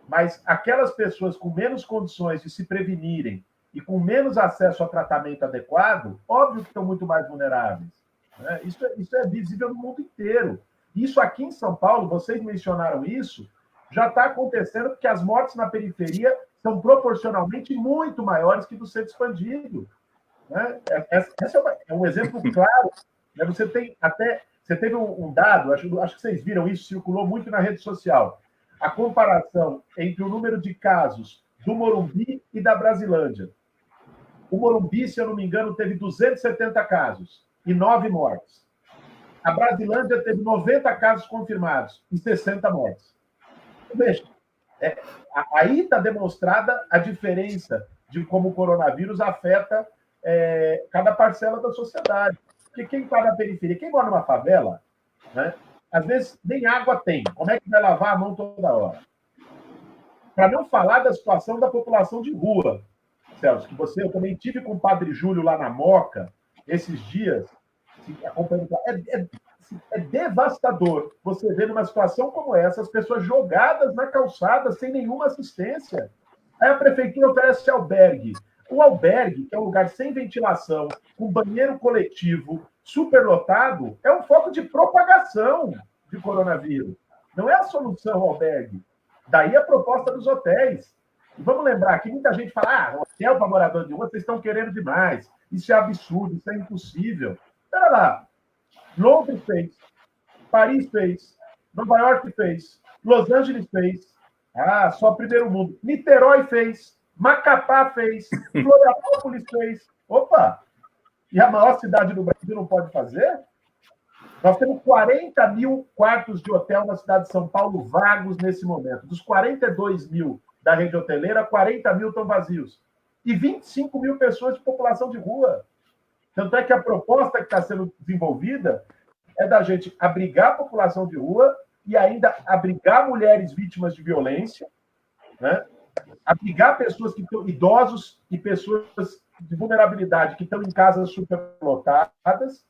Mas aquelas pessoas com menos condições de se prevenirem e com menos acesso a tratamento adequado, óbvio que estão muito mais vulneráveis. Né? Isso é visível no mundo inteiro. Isso aqui em São Paulo, vocês mencionaram isso, já está acontecendo porque as mortes na periferia são proporcionalmente muito maiores que do centro expandido. Né? Esse é um exemplo claro. Né? Você teve um dado, acho que vocês viram isso, circulou muito na rede social, a comparação entre o número de casos do Morumbi e da Brasilândia. O Morumbi, se eu não me engano, teve 270 casos e 9 mortes. A Brasilândia teve 90 casos confirmados e 60 mortes. Veja, aí está demonstrada a diferença de como o coronavírus afeta cada parcela da sociedade. Porque quem está na periferia, quem mora numa favela, né, às vezes nem água tem. Como é que vai lavar a mão toda hora? Para não falar da situação da população de rua, Celso, que eu também tive com o Padre Júlio lá na Moca, esses dias, acompanhando. É devastador você ver numa situação como essa, as pessoas jogadas na calçada sem nenhuma assistência. Aí a prefeitura oferece albergue. O albergue, que é um lugar sem ventilação, com banheiro coletivo, superlotado, é um foco de propagação de coronavírus. Não é a solução o albergue. Daí a proposta dos hotéis. E vamos lembrar que muita gente fala, hotel para morador de rua, vocês estão querendo demais. Isso é absurdo, isso é impossível. Espera lá. Londres fez, Paris fez, Nova York fez, Los Angeles fez, só primeiro mundo. Niterói fez, Macapá fez, Florianópolis fez. Opa! E a maior cidade do Brasil não pode fazer? Nós temos 40 mil quartos de hotel na cidade de São Paulo vagos nesse momento. Dos 42 mil da rede hoteleira, 40 mil estão vazios. E 25 mil pessoas de população de rua. Tanto é que a proposta que está sendo desenvolvida é da gente abrigar a população de rua e ainda abrigar mulheres vítimas de violência, né? Abrigar pessoas que estão idosos e pessoas de vulnerabilidade que estão em casas superlotadas.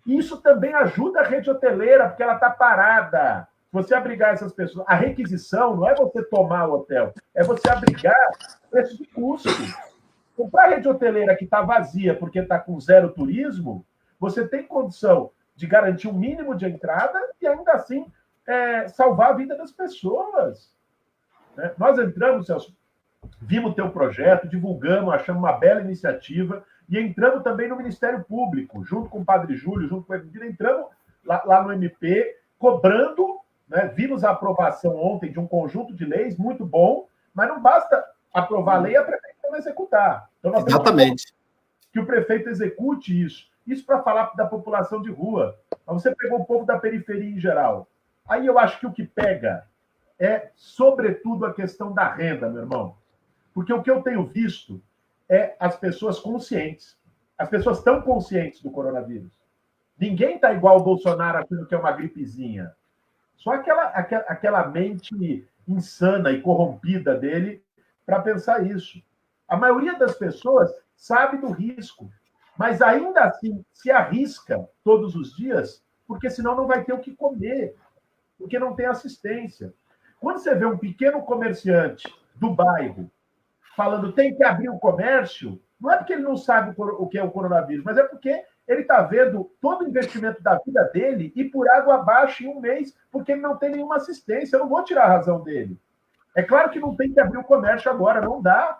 E isso também ajuda a rede hoteleira, porque ela está parada. Você abrigar essas pessoas. A requisição não é você tomar o hotel, é você abrigar preço de custo. Para a rede hoteleira que está vazia porque está com zero turismo, você tem condição de garantir um mínimo de entrada e, ainda assim, salvar a vida das pessoas. Né? Nós entramos, Celso, vimos o teu projeto, divulgamos, achamos uma bela iniciativa e entramos também no Ministério Público, junto com o Padre Júlio, junto com o Evandro, entramos lá no MP, cobrando, né? Vimos a aprovação ontem de um conjunto de leis muito bom, mas não basta aprovar a lei e a prefeitura não executar. Então, nós Exatamente. que o prefeito execute isso. Isso para falar da população de rua. Mas você pegou o povo da periferia em geral. Aí eu acho que o que pega é, sobretudo, a questão da renda, meu irmão. Porque o que eu tenho visto é as pessoas conscientes. As pessoas estão conscientes do coronavírus. Ninguém está igual o Bolsonaro achando que é uma gripezinha. Só aquela mente insana e corrompida dele para pensar isso. A maioria das pessoas sabe do risco, mas ainda assim se arrisca todos os dias, porque senão não vai ter o que comer, porque não tem assistência. Quando você vê um pequeno comerciante do bairro falando tem que abrir o comércio, não é porque ele não sabe o que é o coronavírus, mas é porque ele está vendo todo o investimento da vida dele ir por água abaixo em um mês, porque ele não tem nenhuma assistência. Eu não vou tirar a razão dele. É claro que não tem que abrir o comércio agora, não dá.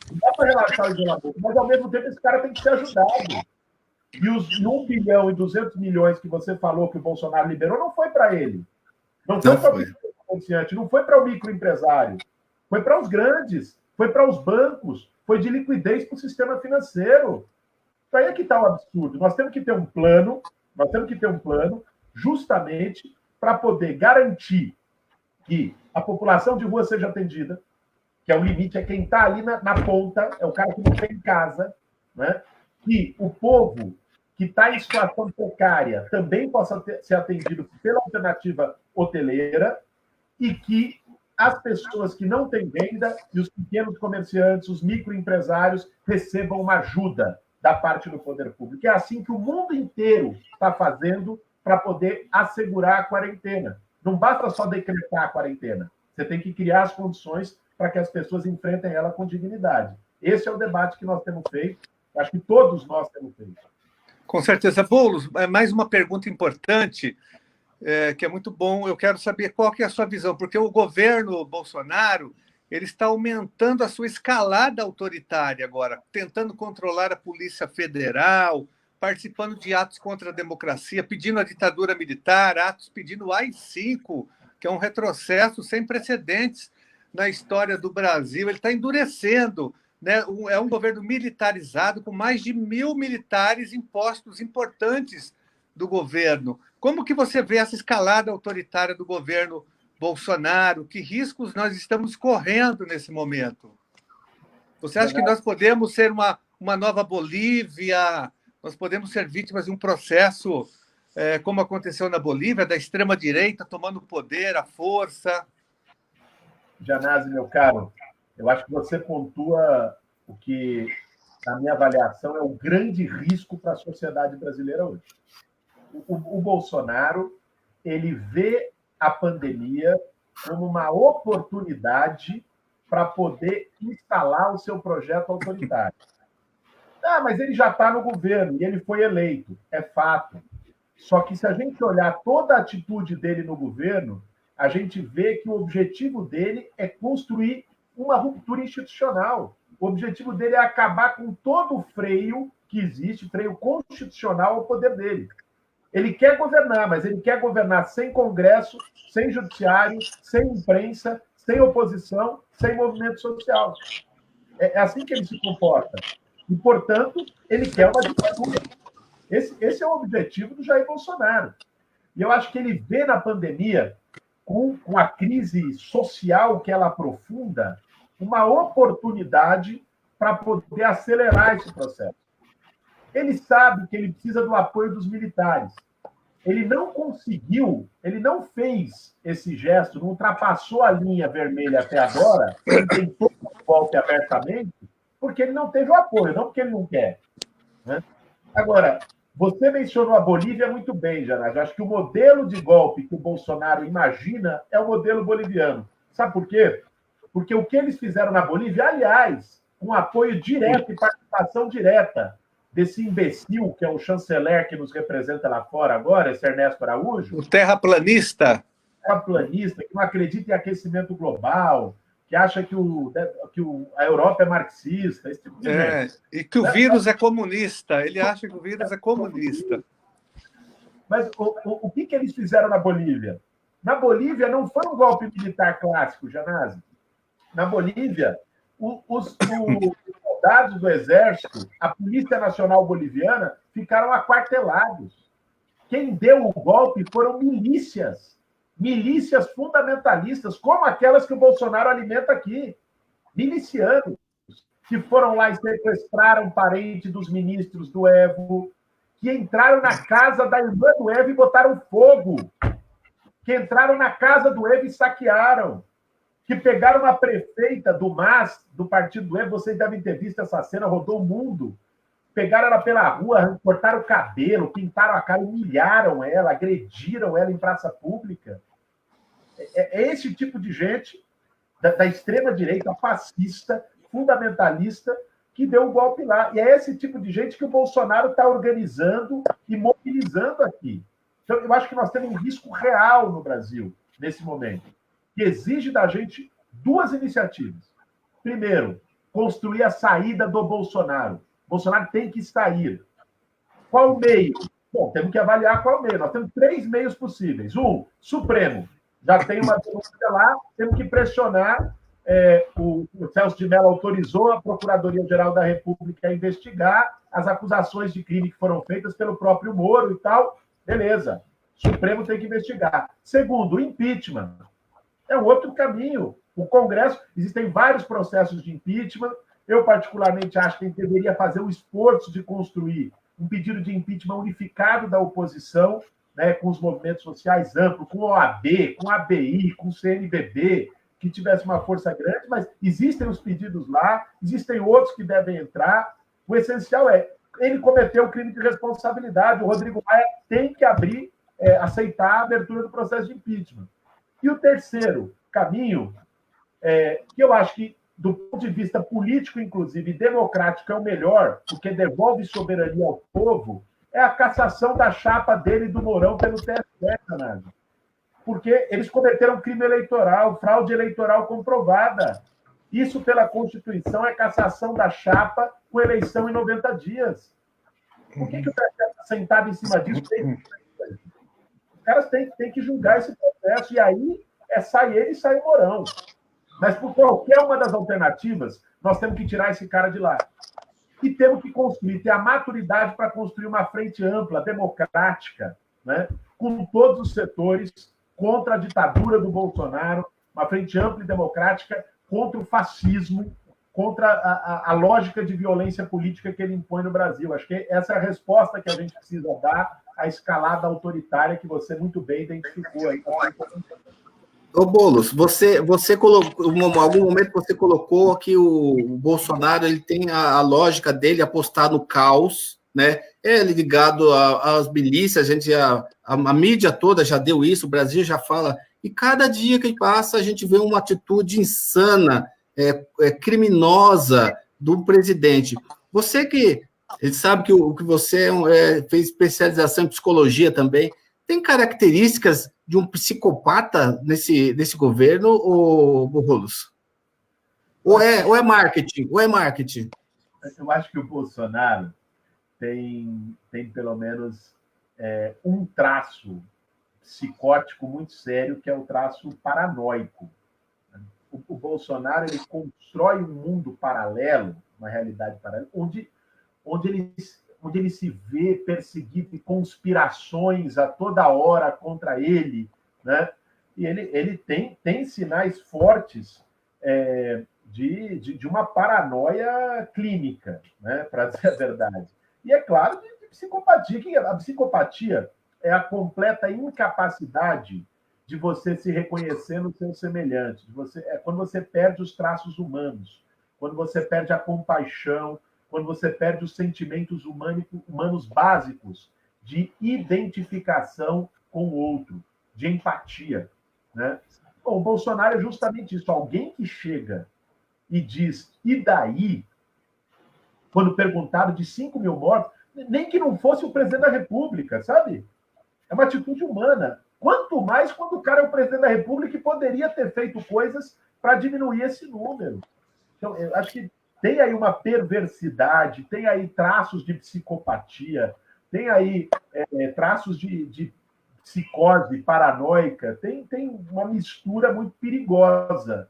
Não dá para relaxar o isolamento, mas, ao mesmo tempo, esse cara tem que ser ajudado. E os 1 bilhão e 200 milhões que você falou que o Bolsonaro liberou não foi para ele. Não foi para o comerciante, não foi para o microempresário. Foi para os grandes, foi para os bancos, foi de liquidez para o sistema financeiro. Então, aí é que está o absurdo. Nós temos que ter um plano, justamente para poder garantir que a população de rua seja atendida, que é o limite, é quem está ali na ponta, é o cara que não tem casa, né? Que o povo que está em situação precária também possa ser atendido pela alternativa hoteleira e que as pessoas que não têm renda e os pequenos comerciantes, os microempresários, recebam uma ajuda da parte do poder público. É assim que o mundo inteiro está fazendo para poder assegurar a quarentena. Não basta só decretar a quarentena. Você tem que criar as condições para que as pessoas enfrentem ela com dignidade. Esse é o debate que nós temos feito, acho que todos nós temos feito. Com certeza. Boulos, mais uma pergunta importante, que é muito bom. Eu quero saber qual que é a sua visão, porque o governo Bolsonaro ele está aumentando a sua escalada autoritária agora, tentando controlar a Polícia Federal, participando de atos contra a democracia, pedindo a ditadura militar, atos pedindo o AI-5, que é um retrocesso sem precedentes na história do Brasil. Ele está endurecendo, né? É um governo militarizado, com mais de 1.000 militares em postos importantes do governo. Como que você vê essa escalada autoritária do governo Bolsonaro? Que riscos nós estamos correndo nesse momento? Você acha que nós podemos ser uma nova Bolívia? Nós podemos ser vítimas de um processo, como aconteceu na Bolívia, da extrema-direita tomando poder, a força? Janazzi, meu caro, eu acho que você pontua o que, na minha avaliação, é o grande risco para a sociedade brasileira hoje. O Bolsonaro, ele vê a pandemia como uma oportunidade para poder instalar o seu projeto autoritário. Mas ele já está no governo e ele foi eleito, é fato. Só que se a gente olhar toda a atitude dele no governo, a gente vê que o objetivo dele é construir uma ruptura institucional. O objetivo dele é acabar com todo o freio que existe, freio constitucional ao poder dele. Ele quer governar, mas ele quer governar sem Congresso, sem judiciário, sem imprensa, sem oposição, sem movimento social. É assim que ele se comporta. E, portanto, ele quer uma ditadura. Esse é o objetivo do Jair Bolsonaro. E eu acho que ele vê na pandemia, com a crise social que ela aprofunda, uma oportunidade para poder acelerar esse processo. Ele sabe que ele precisa do apoio dos militares. Ele não conseguiu, ele não fez esse gesto, não ultrapassou a linha vermelha até agora, ele tentou um golpe abertamente, porque ele não teve o apoio, não porque ele não quer. Né? Agora, você mencionou a Bolívia muito bem, Janazzi. Acho que o modelo de golpe que o Bolsonaro imagina é o modelo boliviano. Sabe por quê? Porque o que eles fizeram na Bolívia, aliás, com apoio direto e participação direta desse imbecil, que é o chanceler que nos representa lá fora agora, esse Ernesto Araújo. O terraplanista. Terraplanista, que não acredita em aquecimento global, que acha que a Europa é marxista, esse tipo de gente. E que o vírus é comunista. Ele acha que o vírus é comunista. Mas o que eles fizeram na Bolívia? Na Bolívia não foi um golpe militar clássico, Janazzi. Na Bolívia, os soldados do Exército, a Polícia Nacional Boliviana, ficaram aquartelados. Quem deu o golpe foram milícias fundamentalistas, como aquelas que o Bolsonaro alimenta aqui. Milicianos, que foram lá e sequestraram parente dos ministros do Evo, que entraram na casa da irmã do Evo e botaram fogo, que entraram na casa do Evo e saquearam, que pegaram uma prefeita do MAS, do partido do Evo, vocês devem ter visto essa cena, rodou o mundo, pegaram ela pela rua, cortaram o cabelo, pintaram a cara, humilharam ela, agrediram ela em praça pública. É esse tipo de gente, da extrema-direita, fascista, fundamentalista, que deu o golpe lá. E é esse tipo de gente que o Bolsonaro está organizando e mobilizando aqui. Então, eu acho que nós temos um risco real no Brasil, nesse momento, que exige da gente duas iniciativas. Primeiro, construir a saída do Bolsonaro. Bolsonaro tem que sair. Qual meio? Bom, temos que avaliar qual meio. Nós temos 3 meios possíveis. Supremo. Já tem uma denúncia lá, temos que pressionar. O Celso de Mello autorizou a Procuradoria-Geral da República a investigar as acusações de crime que foram feitas pelo próprio Moro e tal. Beleza. O Supremo tem que investigar. Segundo, impeachment. É um outro caminho. O Congresso, existem vários processos de impeachment. Eu, particularmente, acho que a gente deveria fazer o esforço de construir um pedido de impeachment unificado da oposição, né, com os movimentos sociais amplos, com o OAB, com a ABI, com o CNBB, que tivesse uma força grande, mas existem os pedidos lá, existem outros que devem entrar. O essencial é, ele cometeu o crime de responsabilidade, o Rodrigo Maia tem que aceitar a abertura do processo de impeachment. E o terceiro caminho, que eu acho que do ponto de vista político, inclusive, e democrático, é o melhor, porque devolve soberania ao povo, é a cassação da chapa dele e do Mourão pelo TSE, Canalha. Porque eles cometeram crime eleitoral, fraude eleitoral comprovada. Isso, pela Constituição, é cassação da chapa com eleição em 90 dias. Por que o TSE está sentado em cima disso? Os caras têm que julgar esse processo, e aí sai ele e sai o Mourão. Mas por qualquer uma das alternativas, nós temos que tirar esse cara de lá. E temos que construir, ter a maturidade para construir uma frente ampla, democrática, né, com todos os setores, contra a ditadura do Bolsonaro, uma frente ampla e democrática contra o fascismo, contra a lógica de violência política que ele impõe no Brasil. Acho que essa é a resposta que a gente precisa dar à escalada autoritária que você muito bem identificou aí. Ô, Boulos, você colocou, em algum momento você colocou que o Bolsonaro ele tem a lógica dele apostar no caos, né? É ligado às milícias, a mídia toda já deu isso, o Brasil já fala, e cada dia que passa a gente vê uma atitude insana, criminosa do presidente. Você ele sabe que você fez especialização em psicologia também, tem características de um psicopata nesse governo, ou Boulos? Ou é marketing? Ou é marketing? Eu acho que o Bolsonaro tem pelo menos um traço psicótico muito sério, que é o traço paranoico. O Bolsonaro ele constrói um mundo paralelo, uma realidade paralela, onde ele se vê perseguido de conspirações a toda hora contra ele, né? E ele tem sinais fortes de uma paranoia clínica, né? Para dizer a verdade. E, é claro, de psicopatia, que a psicopatia é a completa incapacidade de você se reconhecer no seu semelhante. Quando você perde os traços humanos, quando você perde a compaixão, quando você perde os sentimentos humanos básicos de identificação com o outro, de empatia, né? Bom, o Bolsonaro é justamente isso. Alguém que chega e diz, e daí? Quando perguntado de 5 mil mortos, nem que não fosse o presidente da República, sabe? É uma atitude humana. Quanto mais quando o cara é o presidente da República e poderia ter feito coisas para diminuir esse número. Então, eu acho que tem aí uma perversidade, tem aí traços de psicopatia, tem aí traços de psicose paranoica, tem uma mistura muito perigosa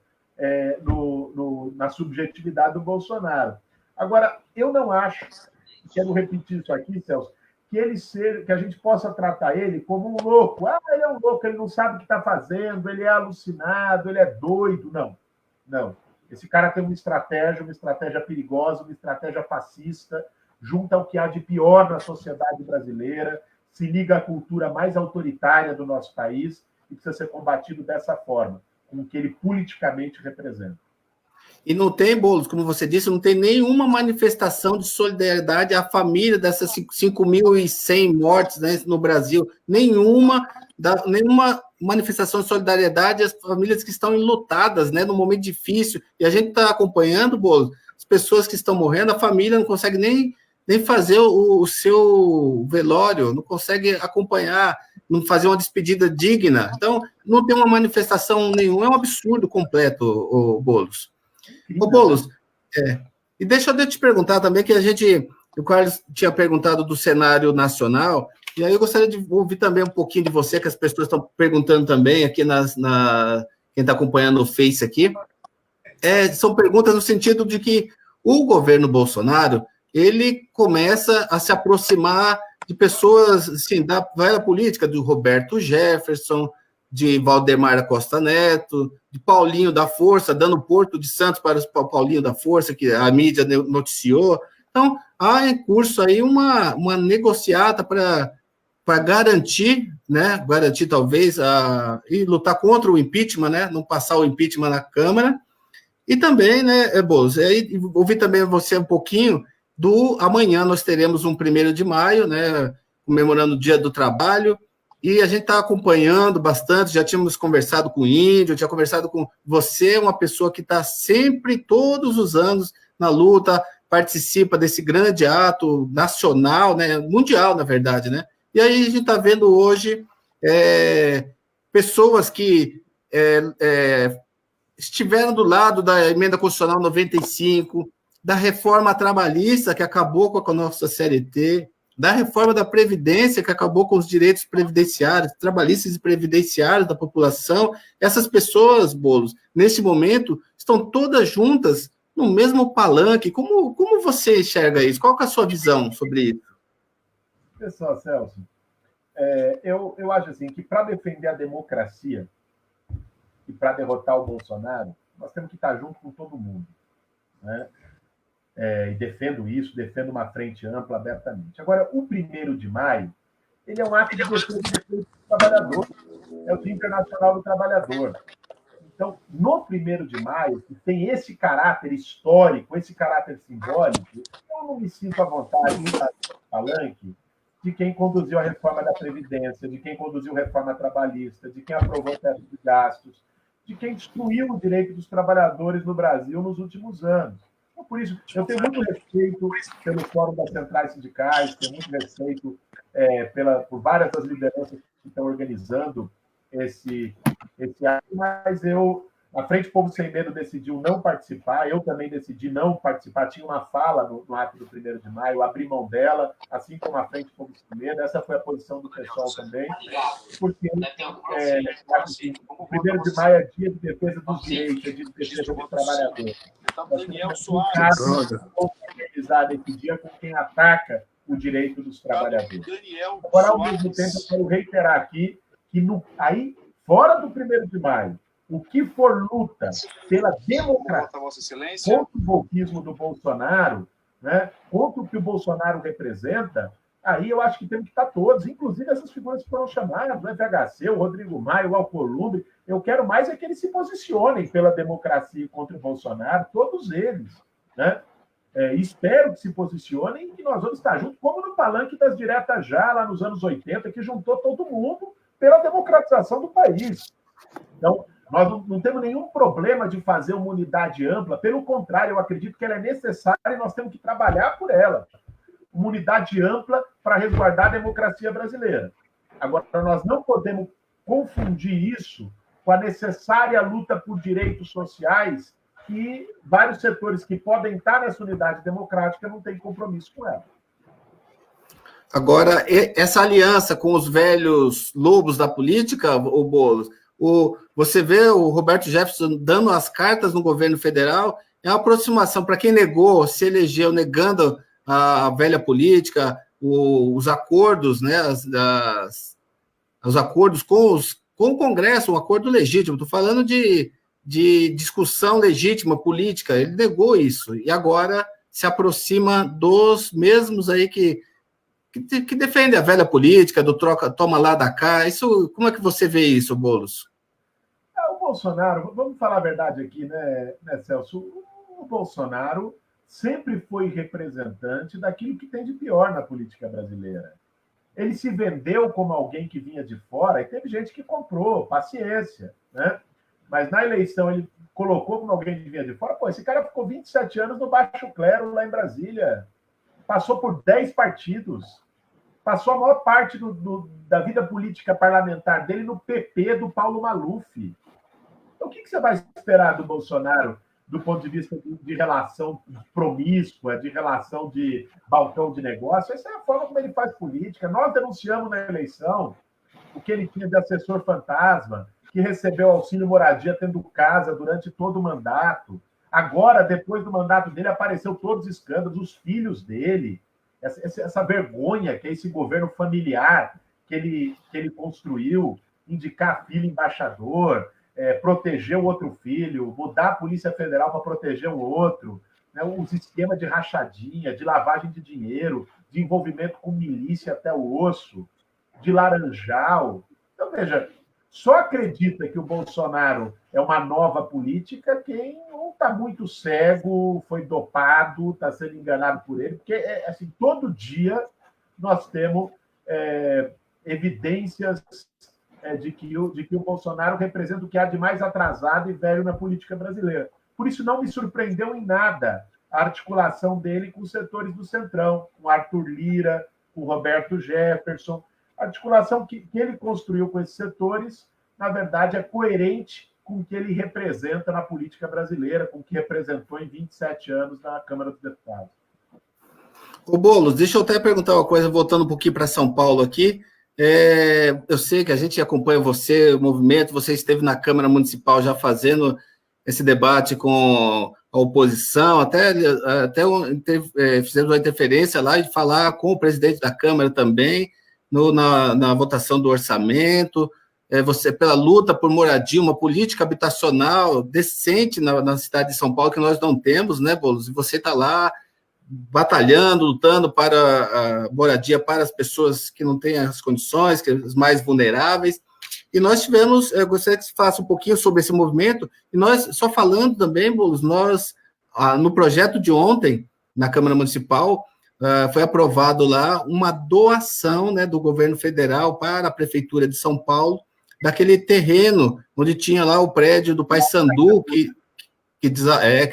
na subjetividade do Bolsonaro. Agora, eu não acho, quero repetir isso aqui, Celso, que a gente possa tratar ele como um louco. Ele é um louco, ele não sabe o que está fazendo, ele é alucinado, ele é doido. Não. Esse cara tem uma estratégia perigosa, uma estratégia fascista, junta ao que há de pior na sociedade brasileira, se liga à cultura mais autoritária do nosso país e precisa ser combatido dessa forma, com o que ele politicamente representa. E não tem, Boulos, como você disse, não tem nenhuma manifestação de solidariedade à família dessas 5.100 mortes, né, no Brasil. Nenhuma manifestação de solidariedade às famílias que estão enlutadas, né, num momento difícil. E a gente está acompanhando, Boulos, as pessoas que estão morrendo, a família não consegue nem fazer o seu velório, não consegue acompanhar, não fazer uma despedida digna. Então, não tem uma manifestação nenhuma, é um absurdo completo, o Boulos. Ô, Boulos, e deixa eu te perguntar também, que o Carlos tinha perguntado do cenário nacional, e aí eu gostaria de ouvir também um pouquinho de você, que as pessoas estão perguntando também aqui quem está acompanhando o Face aqui. São perguntas no sentido de que o governo Bolsonaro, ele começa a se aproximar de pessoas, assim, da velha política, do Roberto Jefferson, de Valdemar Costa Neto, de Paulinho da Força, dando Porto de Santos para o Paulinho da Força, que a mídia noticiou. Então, há em curso aí uma negociata para garantir, né, talvez, e lutar contra o impeachment, né, não passar o impeachment na Câmara. E também, né, Boulos, ouvir também você um pouquinho amanhã nós teremos um 1º de maio, né, comemorando o Dia do Trabalho, e a gente está acompanhando bastante, já tínhamos conversado com o Índio, tinha conversado com você, uma pessoa que está sempre, todos os anos, na luta, participa desse grande ato nacional, né, mundial, na verdade, né? E aí a gente está vendo hoje pessoas que estiveram do lado da emenda constitucional 95, da reforma trabalhista, que acabou com a nossa CLT, da reforma da Previdência, que acabou com os direitos previdenciários, trabalhistas e previdenciários da população. Essas pessoas, Boulos, nesse momento, estão todas juntas no mesmo palanque. Como você enxerga isso? Qual que é a sua visão sobre isso? Pessoal, Celso, eu acho assim, que para defender a democracia e para derrotar o Bolsonaro, nós temos que estar junto com todo mundo, né? E defendo isso, defendo uma frente ampla, abertamente. Agora, o 1º de maio, ele é um ato de defesa do trabalhador, é o Dia Internacional do Trabalhador. Então, no 1º de maio, que tem esse caráter histórico, esse caráter simbólico, eu não me sinto à vontade de estar no palanque de quem conduziu a reforma da Previdência, de quem conduziu a reforma trabalhista, de quem aprovou o teto de gastos, de quem destruiu o direito dos trabalhadores no Brasil nos últimos anos. Então, por isso, eu tenho muito respeito pelo Fórum das Centrais Sindicais, tenho muito respeito por várias das lideranças que estão organizando esse ato, mas a Frente Povo Sem Medo decidiu não participar, eu também decidi não participar, tinha uma fala no ato do 1º de maio, abri mão dela, assim como a Frente Povo Sem Medo, essa foi a posição do pessoal também, porque assim, o 1º de maio é dia de defesa dos direitos, é dia de defesa do trabalhador. Nós temos um caso organizado esse dia com quem ataca o direito dos trabalhadores. Agora, ao mesmo tempo, eu quero reiterar aqui que aí, fora do 1º de maio, o que for luta pela democracia, contra o golpismo do Bolsonaro, né, contra o que o Bolsonaro representa, aí eu acho que temos que estar todos, inclusive essas figuras que foram chamadas, o FHC, o Rodrigo Maia, o Alcolumbre. Eu quero mais que eles se posicionem pela democracia e contra o Bolsonaro, todos eles, né? Espero que se posicionem e que nós vamos estar juntos, como no palanque das diretas já, lá nos anos 80, que juntou todo mundo pela democratização do país. Então, nós não temos nenhum problema de fazer uma unidade ampla, pelo contrário, eu acredito que ela é necessária e nós temos que trabalhar por ela. Uma unidade ampla para resguardar a democracia brasileira. Agora, nós não podemos confundir isso com a necessária luta por direitos sociais, que vários setores que podem estar nessa unidade democrática não têm compromisso com ela. Agora, essa aliança com os velhos lobos da política, o Boulos, você vê o Roberto Jefferson dando as cartas no governo federal, é uma aproximação para quem negou, se elegeu negando a velha política, os acordos, né, os acordos com o Congresso, um acordo legítimo. Estou falando de discussão legítima, política. Ele negou isso, e agora se aproxima dos mesmos aí que defendem a velha política, do troca, toma lá da cá. Isso, como é que você vê isso, Boulos? O Bolsonaro, vamos falar a verdade aqui, né, Celso? O Bolsonaro sempre foi representante daquilo que tem de pior na política brasileira. Ele se vendeu como alguém que vinha de fora, e teve gente que comprou, paciência, né? Mas na eleição ele colocou como alguém que vinha de fora. Pô, esse cara ficou 27 anos no baixo clero lá em Brasília, passou por 10 partidos, passou a maior parte da vida política parlamentar dele no PP do Paulo Maluf. Então, o que você vai esperar do Bolsonaro do ponto de vista de relação promíscua, de relação de balcão de negócio? Essa é a forma como ele faz política. Nós denunciamos na eleição o que ele tinha de assessor fantasma, que recebeu auxílio moradia tendo casa durante todo o mandato. Agora, depois do mandato dele, apareceu todos os escândalos, os filhos dele, essa vergonha que é esse governo familiar que ele construiu, indicar filho embaixador, proteger o outro filho, mudar a Polícia Federal para proteger o outro, né? Os esquemas de rachadinha, de lavagem de dinheiro, de envolvimento com milícia até o osso, de laranjal. Então, veja, só acredita que o Bolsonaro é uma nova política quem não está muito cego, foi dopado, está sendo enganado por ele, porque assim, todo dia nós temos evidências de que o Bolsonaro representa o que há de mais atrasado e velho na política brasileira. Por isso, não me surpreendeu em nada a articulação dele com os setores do Centrão, com Arthur Lira, com Roberto Jefferson. A articulação que ele construiu com esses setores, na verdade, é coerente com o que ele representa na política brasileira, com o que representou em 27 anos na Câmara dos Deputados. Ô, Boulos, deixa eu até perguntar uma coisa, voltando um pouquinho para São Paulo aqui. Eu sei que a gente acompanha você, o movimento, você esteve na Câmara Municipal já fazendo esse debate com a oposição, até fizemos uma interferência lá de falar com o presidente da Câmara também, na votação do orçamento, você pela luta por moradia, uma política habitacional decente na cidade de São Paulo, que nós não temos, né, Boulos? E você está lá batalhando, lutando para a moradia para as pessoas que não têm as condições, que os mais vulneráveis. E nós tivemos, eu gostaria que você falasse um pouquinho sobre esse movimento, e nós, só falando também, Boulos, nós, no projeto de ontem, na Câmara Municipal, foi aprovado lá uma doação, né, do governo federal para a Prefeitura de São Paulo, daquele terreno onde tinha lá o prédio do Paissandu, que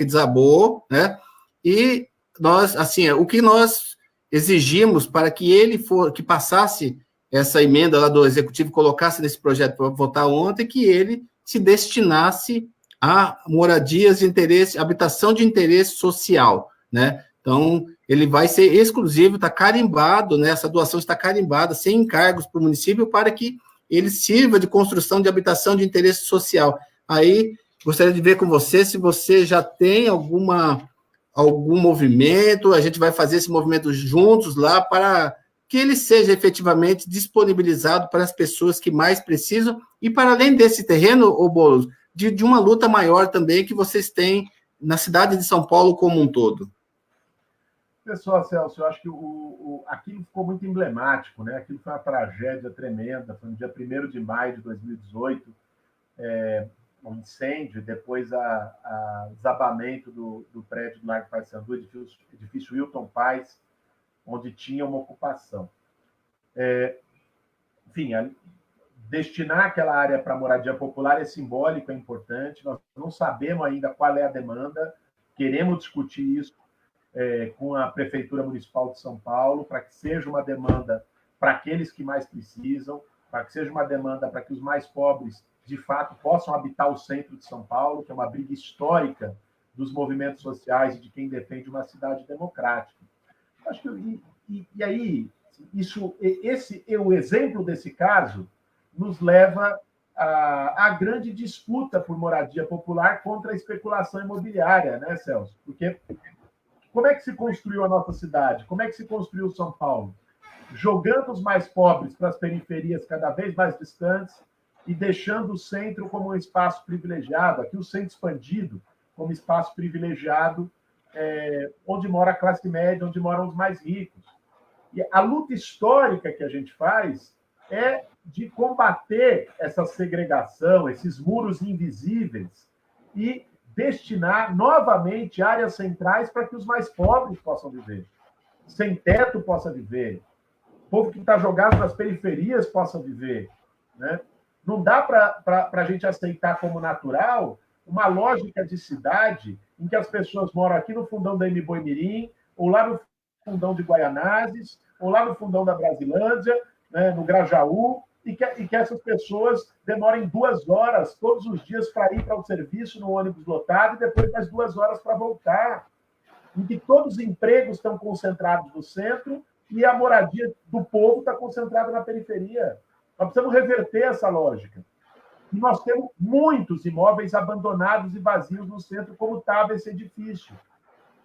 desabou, né, e nós, assim, o que nós exigimos para que que passasse essa emenda lá do Executivo, colocasse nesse projeto para votar ontem, que ele se destinasse a moradias de interesse, habitação de interesse social, né? Então, ele vai ser exclusivo, está carimbado, né? Essa doação está carimbada, sem encargos para o município, para que ele sirva de construção de habitação de interesse social. Aí, gostaria de ver com você se você já tem algum movimento, a gente vai fazer esse movimento juntos lá para que ele seja efetivamente disponibilizado para as pessoas que mais precisam e para além desse terreno, ô Boulos, de uma luta maior também que vocês têm na cidade de São Paulo como um todo. Pessoal, Celso, eu acho que aquilo ficou muito emblemático, né? Aquilo foi uma tragédia tremenda, foi no dia 1º de maio de 2018, um incêndio, depois o desabamento do prédio do Largo Paissandu, edifício Wilton Paes, onde tinha uma ocupação. Enfim, destinar aquela área para moradia popular é simbólico, é importante, nós não sabemos ainda qual é a demanda, queremos discutir isso com a Prefeitura Municipal de São Paulo, para que seja uma demanda para aqueles que mais precisam, para que seja uma demanda para que os mais pobres, de fato, possam habitar o centro de São Paulo, que é uma briga histórica dos movimentos sociais e de quem defende uma cidade democrática. Acho que, e aí, o exemplo desse caso nos leva à grande disputa por moradia popular contra a especulação imobiliária, né, Celso? Porque como é que se construiu a nossa cidade? Como é que se construiu São Paulo? Jogando os mais pobres para as periferias cada vez mais distantes e deixando o centro como um espaço privilegiado, aqui o centro expandido como espaço privilegiado, onde mora a classe média, onde moram os mais ricos. E a luta histórica que a gente faz é de combater essa segregação, esses muros invisíveis, e destinar novamente áreas centrais para que os mais pobres possam viver, sem teto possa viver, o povo que está jogado nas periferias possa viver, né? Não dá para a gente aceitar como natural uma lógica de cidade em que as pessoas moram aqui no fundão da Mboimirim, ou lá no fundão de Guaianazes, ou lá no fundão da Brasilândia, né, no Grajaú, e que essas pessoas demorem 2 horas todos os dias para ir para o serviço no ônibus lotado e depois mais 2 horas para voltar. Em que todos os empregos estão concentrados no centro e a moradia do povo está concentrada na periferia. Nós precisamos reverter essa lógica. E nós temos muitos imóveis abandonados e vazios no centro, como estava esse edifício.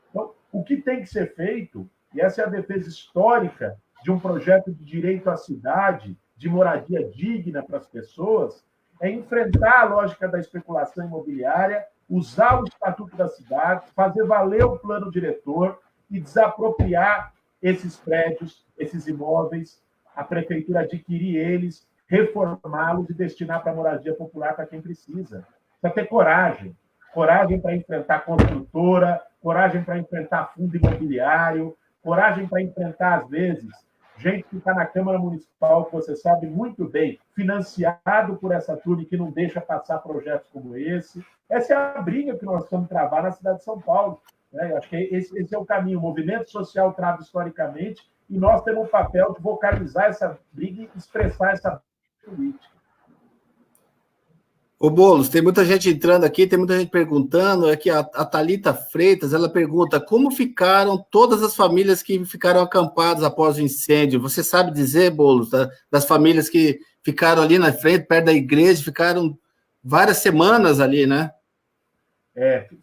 Então, o que tem que ser feito, e essa é a defesa histórica de um projeto de direito à cidade, de moradia digna para as pessoas, é enfrentar a lógica da especulação imobiliária, usar o Estatuto da Cidade, fazer valer o plano diretor e desapropriar esses prédios, esses imóveis, a prefeitura adquirir eles, reformá-los e destinar para a moradia popular para quem precisa. Precisa ter coragem. Coragem para enfrentar construtora, coragem para enfrentar fundo imobiliário, coragem para enfrentar, às vezes, gente que está na Câmara Municipal, que você sabe muito bem, financiado por essa turma que não deixa passar projetos como esse. Essa é a briga que nós vamos travar na cidade de São Paulo. Né? Eu acho que esse é o caminho. O movimento social trava historicamente e nós temos o papel de vocalizar essa briga e expressar essa política. Ô, Boulos, tem muita gente entrando aqui, tem muita gente perguntando, aqui a Thalita Freitas, ela pergunta como ficaram todas as famílias que ficaram acampadas após o incêndio. Você sabe dizer, Boulos, das famílias que ficaram ali na frente, perto da igreja, ficaram várias semanas ali, né?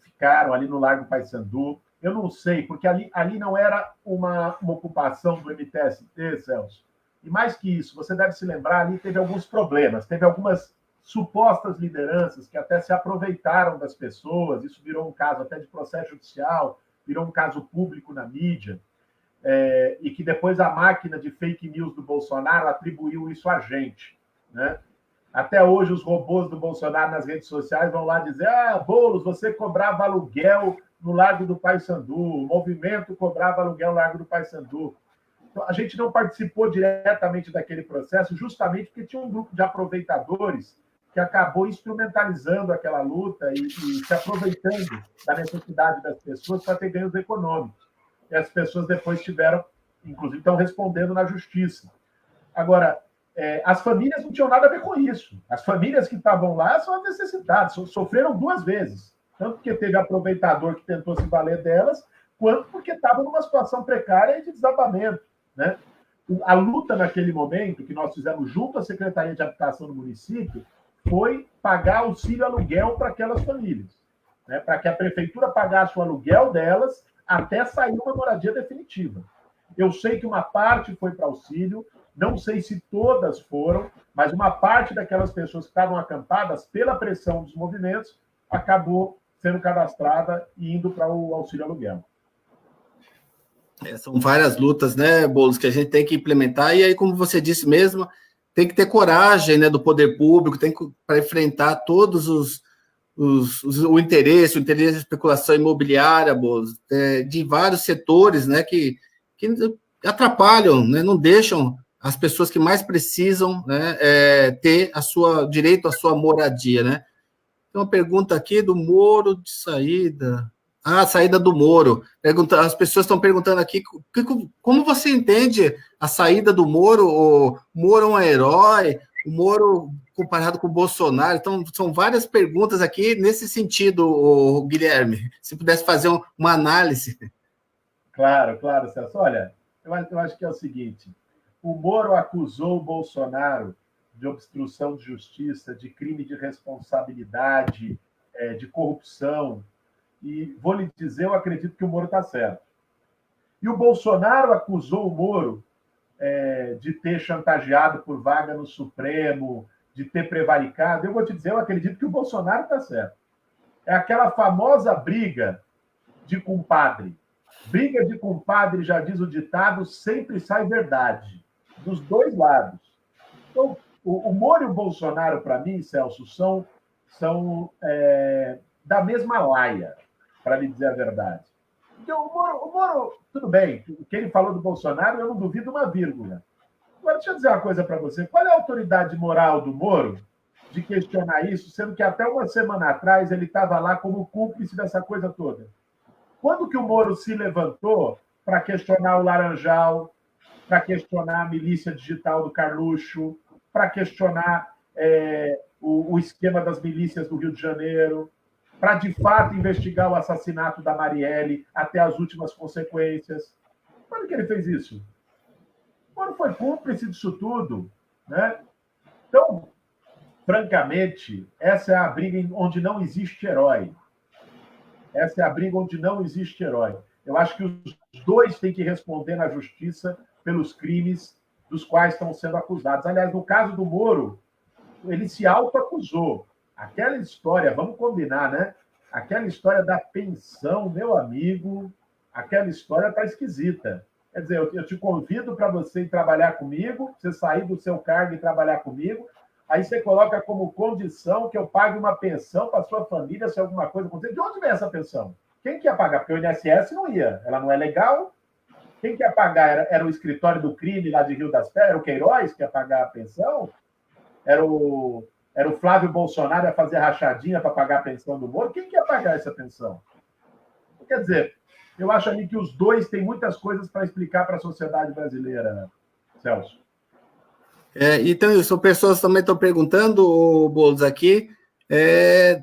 Ficaram ali no Largo Paissandu. Eu não sei, porque ali não era uma ocupação do MTST, Celso. E mais que isso, você deve se lembrar, ali teve alguns problemas, teve algumas supostas lideranças que até se aproveitaram das pessoas, isso virou um caso até de processo judicial, virou um caso público na mídia, e que depois a máquina de fake news do Bolsonaro atribuiu isso a gente. Né? Até hoje os robôs do Bolsonaro nas redes sociais vão lá dizer: Boulos, você cobrava aluguel no Largo do Paissandu, o movimento cobrava aluguel no Largo do Paissandu. Então, a gente não participou diretamente daquele processo justamente porque tinha um grupo de aproveitadores que acabou instrumentalizando aquela luta e se aproveitando da necessidade das pessoas para ter ganhos econômicos. E as pessoas depois tiveram, inclusive, estão respondendo na justiça. Agora, as famílias não tinham nada a ver com isso. As famílias que estavam lá são as necessidades, sofreram duas vezes. Tanto porque teve aproveitador que tentou se valer delas, quanto porque estavam numa situação precária e de desabamento. Né? A luta naquele momento, que nós fizemos junto à Secretaria de Habitação do município, foi pagar auxílio aluguel para aquelas famílias, né? Para que a prefeitura pagasse o aluguel delas até sair uma moradia definitiva. Eu sei que uma parte foi para auxílio, não sei se todas foram, mas uma parte daquelas pessoas que estavam acampadas, pela pressão dos movimentos, acabou sendo cadastrada e indo para o auxílio aluguel. São várias lutas, né, Boulos, que a gente tem que implementar, e aí, como você disse mesmo, tem que ter coragem, né, do poder público, tem que para enfrentar todos o interesse de especulação imobiliária, Boulos, de vários setores, né, que atrapalham, né, não deixam as pessoas que mais precisam, né, ter direito à sua moradia, né? Tem uma pergunta aqui do Moro de saída. A saída do Moro. As pessoas estão perguntando aqui como você entende a saída do Moro? O Moro é um herói? O Moro comparado com o Bolsonaro? Então, são várias perguntas aqui nesse sentido, Guilherme. Se pudesse fazer uma análise. Claro, Celso. Olha, eu acho que é o seguinte: o Moro acusou o Bolsonaro de obstrução de justiça, de crime de responsabilidade, de corrupção. E vou lhe dizer, eu acredito que o Moro está certo. E o Bolsonaro acusou o Moro de ter chantageado por vaga no Supremo, de ter prevaricado. Eu vou te dizer, eu acredito que o Bolsonaro está certo. É aquela famosa briga de compadre. Briga de compadre, já diz o ditado, sempre sai verdade. Dos dois lados. Então, o Moro e o Bolsonaro, para mim, Celso, são da mesma laia, para lhe dizer a verdade. Então, o Moro, tudo bem, o que ele falou do Bolsonaro, eu não duvido uma vírgula. Agora, deixa eu dizer uma coisa para você. Qual é a autoridade moral do Moro de questionar isso, sendo que até uma semana atrás ele estava lá como cúmplice dessa coisa toda? Quando que o Moro se levantou para questionar o Laranjal, para questionar a milícia digital do Carluxo, para questionar o esquema das milícias do Rio de Janeiro, para, de fato, investigar o assassinato da Marielle até as últimas consequências? Quando que ele fez isso? Quando foi cúmplice disso tudo, né? Então, francamente, essa é a briga onde não existe herói. Essa é a briga onde não existe herói. Eu acho que os dois têm que responder na justiça pelos crimes dos quais estão sendo acusados. Aliás, no caso do Moro, ele se autoacusou. Aquela história, vamos combinar, né? Aquela história da pensão, meu amigo, aquela história está esquisita. Quer dizer, eu te convido para você ir trabalhar comigo, você sair do seu cargo e trabalhar comigo, aí você coloca como condição que eu pague uma pensão para a sua família se alguma coisa acontecer. De onde vem essa pensão? Quem que ia pagar? Porque o INSS não ia. Ela não é legal, Quem que ia pagar? Era o escritório do crime lá de Rio das Pedras? Era o Queiroz que ia pagar a pensão? Era o Flávio Bolsonaro ia fazer rachadinha para pagar a pensão do Moro? Quem que ia pagar essa pensão? Quer dizer, eu acho ali que os dois têm muitas coisas para explicar para a sociedade brasileira, Celso. Então, isso, pessoas também estão perguntando, Boulos, aqui,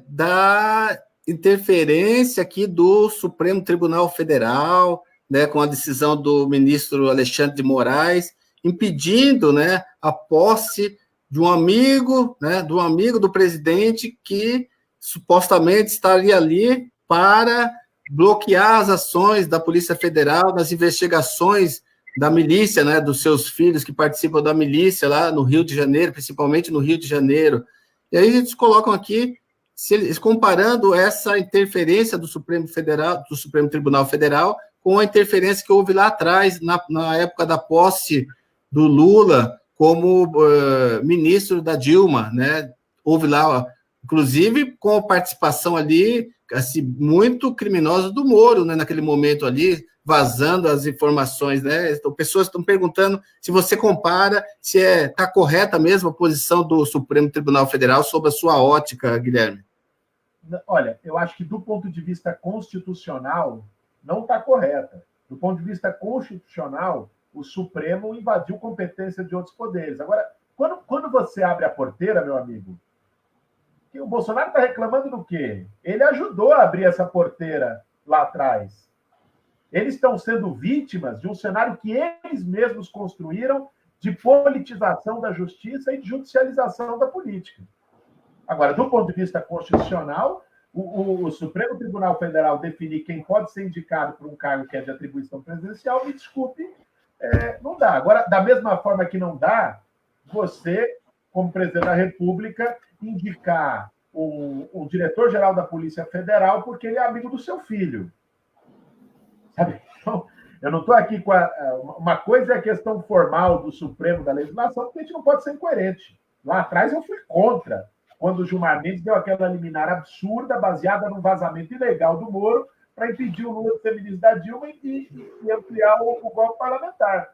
da interferência aqui do Supremo Tribunal Federal, né, com a decisão do ministro Alexandre de Moraes, impedindo, né, a posse de um amigo, né, do presidente que supostamente estaria ali para bloquear as ações da Polícia Federal nas investigações da milícia, né, dos seus filhos que participam da milícia lá no Rio de Janeiro, principalmente no Rio de Janeiro. E aí eles colocam aqui, comparando essa interferência do Supremo Tribunal Federal com a interferência que houve lá atrás, na época da posse do Lula como ministro da Dilma, né? Houve lá, inclusive, com a participação ali, assim, muito criminosa do Moro, né, naquele momento ali, vazando as informações, né? Então, pessoas estão perguntando se você compara, se está correta mesmo a posição do Supremo Tribunal Federal sob a sua ótica, Guilherme. Olha, eu acho que do ponto de vista constitucional não está correta. Do ponto de vista constitucional, o Supremo invadiu competência de outros poderes. Agora, quando você abre a porteira, meu amigo, o Bolsonaro está reclamando do quê? Ele ajudou a abrir essa porteira lá atrás. Eles estão sendo vítimas de um cenário que eles mesmos construíram de politização da justiça e de judicialização da política. Agora, do ponto de vista constitucional, o Supremo Tribunal Federal definir quem pode ser indicado por um cargo que é de atribuição presidencial, me desculpe, não dá. Agora, da mesma forma que não dá, você, como presidente da República, indicar um diretor-geral da Polícia Federal porque ele é amigo do seu filho. Sabe? Então, eu não estou aqui com uma coisa é a questão formal do Supremo da legislação, porque a gente não pode ser incoerente. Lá atrás eu fui contra, quando o Gilmar Mendes deu aquela liminar absurda, baseada num vazamento ilegal do Moro, para impedir o Lula de ser ministro da Dilma e ampliar o golpe parlamentar.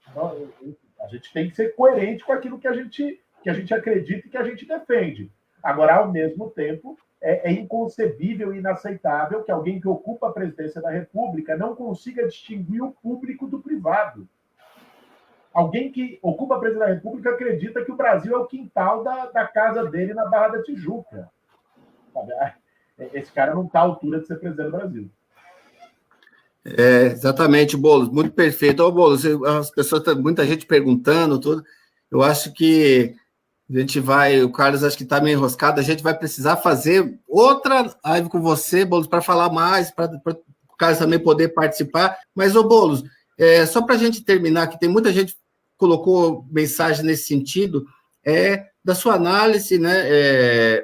Então, a gente tem que ser coerente com aquilo que a gente acredita e que a gente defende. Agora, ao mesmo tempo, é inconcebível e inaceitável que alguém que ocupa a presidência da República não consiga distinguir o público do privado. Alguém que ocupa a presidência da República acredita que o Brasil é o quintal da casa dele na Barra da Tijuca. Sabe? Esse cara não está à altura de ser presidente do Brasil. Exatamente, Boulos, muito perfeito. Ô, Boulos, as pessoas, muita gente perguntando, tudo. Eu acho que o Carlos acho que está meio enroscado, a gente vai precisar fazer outra live com você, Boulos, para falar mais, para o Carlos também poder participar. Mas, ô, Boulos, só para a gente terminar, que tem muita gente que colocou mensagem nesse sentido, da sua análise, né,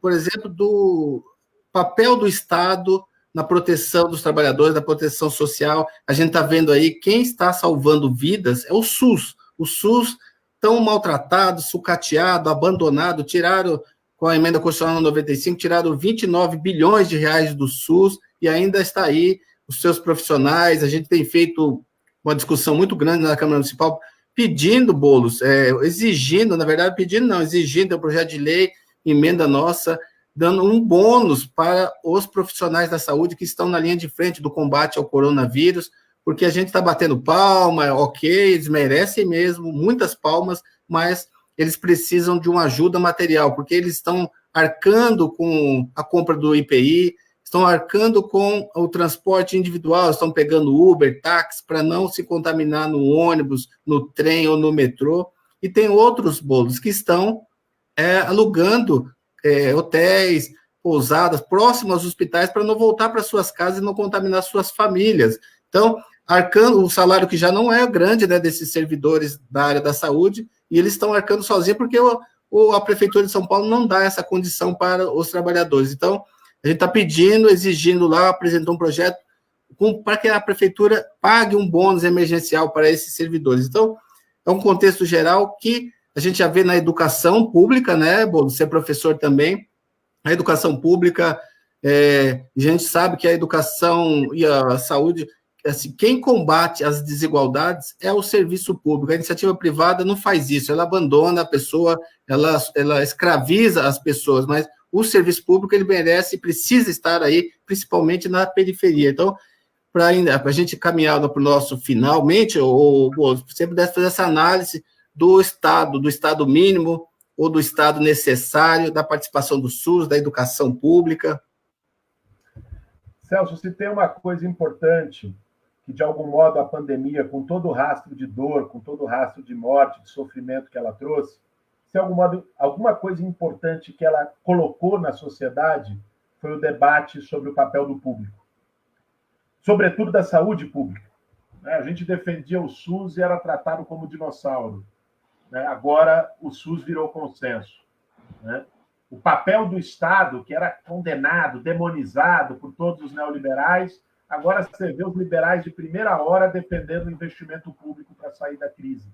por exemplo, do papel do Estado na proteção dos trabalhadores, da proteção social. A gente está vendo aí, quem está salvando vidas é o SUS. O SUS tão maltratado, sucateado, abandonado, tiraram, com a emenda constitucional 95, tiraram 29 bilhões de reais do SUS e ainda está aí os seus profissionais. A gente tem feito uma discussão muito grande na Câmara Municipal, pedindo, Boulos, exigindo, na verdade, pedindo não, exigindo o projeto de lei, emenda nossa, dando um bônus para os profissionais da saúde que estão na linha de frente do combate ao coronavírus, porque a gente está batendo palma, ok, eles merecem mesmo, muitas palmas, mas eles precisam de uma ajuda material, porque eles estão arcando com a compra do IPI, estão arcando com o transporte individual, estão pegando Uber, táxi, para não se contaminar no ônibus, no trem ou no metrô, e tem outros bolos que estão alugando hotéis, pousadas, próximos aos hospitais, para não voltar para suas casas e não contaminar suas famílias. Então, arcando o salário que já não é grande, né, desses servidores da área da saúde, e eles estão arcando sozinhos porque a Prefeitura de São Paulo não dá essa condição para os trabalhadores. Então, a gente está pedindo, exigindo lá, apresentou um projeto para que a Prefeitura pague um bônus emergencial para esses servidores. Então, é um contexto geral que a gente já vê na educação pública, né, você é professor também, a educação pública, a gente sabe que a educação e a saúde assim, quem combate as desigualdades é o serviço público. A iniciativa privada não faz isso, ela abandona a pessoa, ela escraviza as pessoas, mas o serviço público, ele merece e precisa estar aí, principalmente na periferia. Então, para a gente caminhar para o nosso finalmente, você pudesse fazer essa análise do Estado mínimo ou do Estado necessário, da participação do SUS, da educação pública. Celso, se tem uma coisa importante, que de algum modo a pandemia, com todo o rastro de dor, com todo o rastro de morte, de sofrimento que ela trouxe, se de algum modo alguma coisa importante que ela colocou na sociedade foi o debate sobre o papel do público, sobretudo da saúde pública. A gente defendia o SUS e era tratado como dinossauro. Agora o SUS virou consenso. O papel do Estado, que era condenado, demonizado por todos os neoliberais, agora você vê os liberais de primeira hora defendendo o investimento público para sair da crise.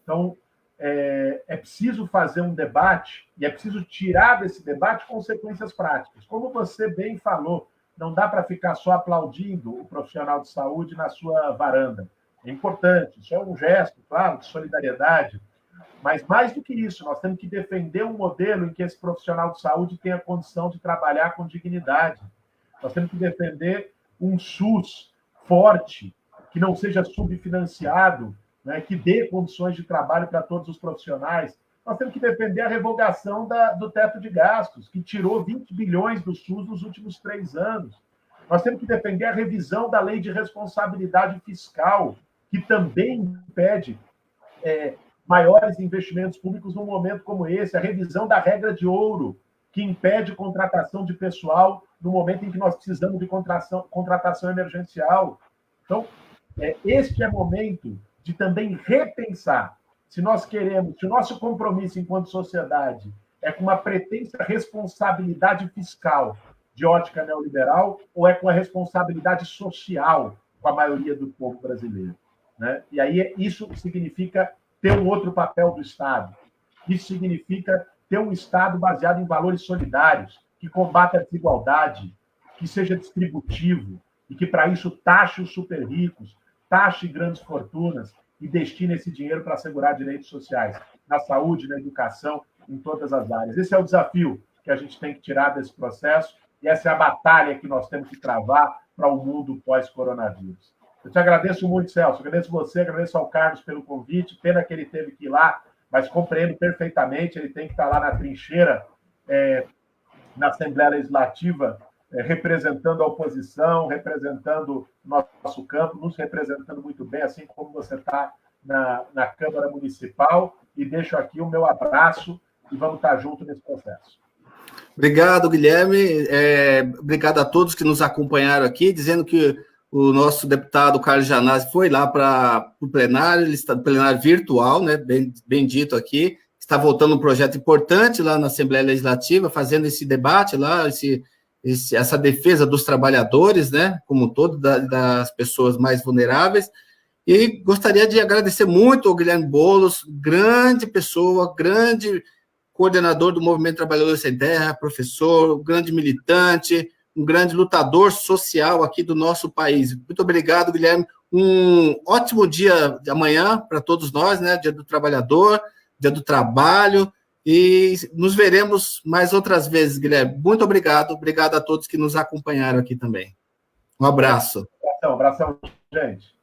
Então, é preciso fazer um debate e é preciso tirar desse debate consequências práticas. Como você bem falou, não dá para ficar só aplaudindo o profissional de saúde na sua varanda. É importante, isso é um gesto, claro, de solidariedade, mas mais do que isso, nós temos que defender um modelo em que esse profissional de saúde tenha condição de trabalhar com dignidade. Nós temos que defender um SUS forte, que não seja subfinanciado, que dê condições de trabalho para todos os profissionais. Nós temos que defender a revogação do teto de gastos, que tirou 20 bilhões do SUS nos últimos 3 anos. Nós temos que defender a revisão da lei de responsabilidade fiscal, que também impede maiores investimentos públicos num momento como esse, a revisão da regra de ouro, que impede contratação de pessoal no momento em que nós precisamos de contratação emergencial. Então, este é momento de também repensar se nós queremos, se o nosso compromisso enquanto sociedade é com uma pretensa responsabilidade fiscal de ótica neoliberal ou é com a responsabilidade social com a maioria do povo brasileiro. E aí isso significa ter um outro papel do Estado. Isso significa ter um Estado baseado em valores solidários, que combata a desigualdade, que seja distributivo e que, para isso, taxe os super ricos, taxe grandes fortunas e destine esse dinheiro para assegurar direitos sociais, na saúde, na educação, em todas as áreas. Esse é o desafio que a gente tem que tirar desse processo e essa é a batalha que nós temos que travar para o mundo pós-coronavírus. Eu te agradeço muito, Celso. Agradeço você, agradeço ao Carlos pelo convite. Pena que ele teve que ir lá, mas compreendo perfeitamente. Ele tem que estar lá na trincheira, na Assembleia Legislativa, representando a oposição, representando nosso campo, nos representando muito bem, assim como você está na Câmara Municipal. E deixo aqui o meu abraço e vamos estar juntos nesse processo. Obrigado, Guilherme. Obrigado a todos que nos acompanharam aqui, dizendo que o nosso deputado Carlos Gianazzi foi lá para o plenário, ele está no plenário virtual, né, bem dito aqui, está voltando um projeto importante lá na Assembleia Legislativa, fazendo esse debate lá, essa defesa dos trabalhadores, né, como um todo, das pessoas mais vulneráveis, e gostaria de agradecer muito ao Guilherme Boulos, grande pessoa, grande coordenador do Movimento Trabalhador Sem Terra, professor, grande militante, um grande lutador social aqui do nosso país. Muito obrigado, Guilherme. Um ótimo dia de amanhã para todos nós, né? Dia do Trabalhador, Dia do Trabalho, e nos veremos mais outras vezes, Guilherme. Muito obrigado. Obrigado a todos que nos acompanharam aqui também. Um abraço. Um abração, gente.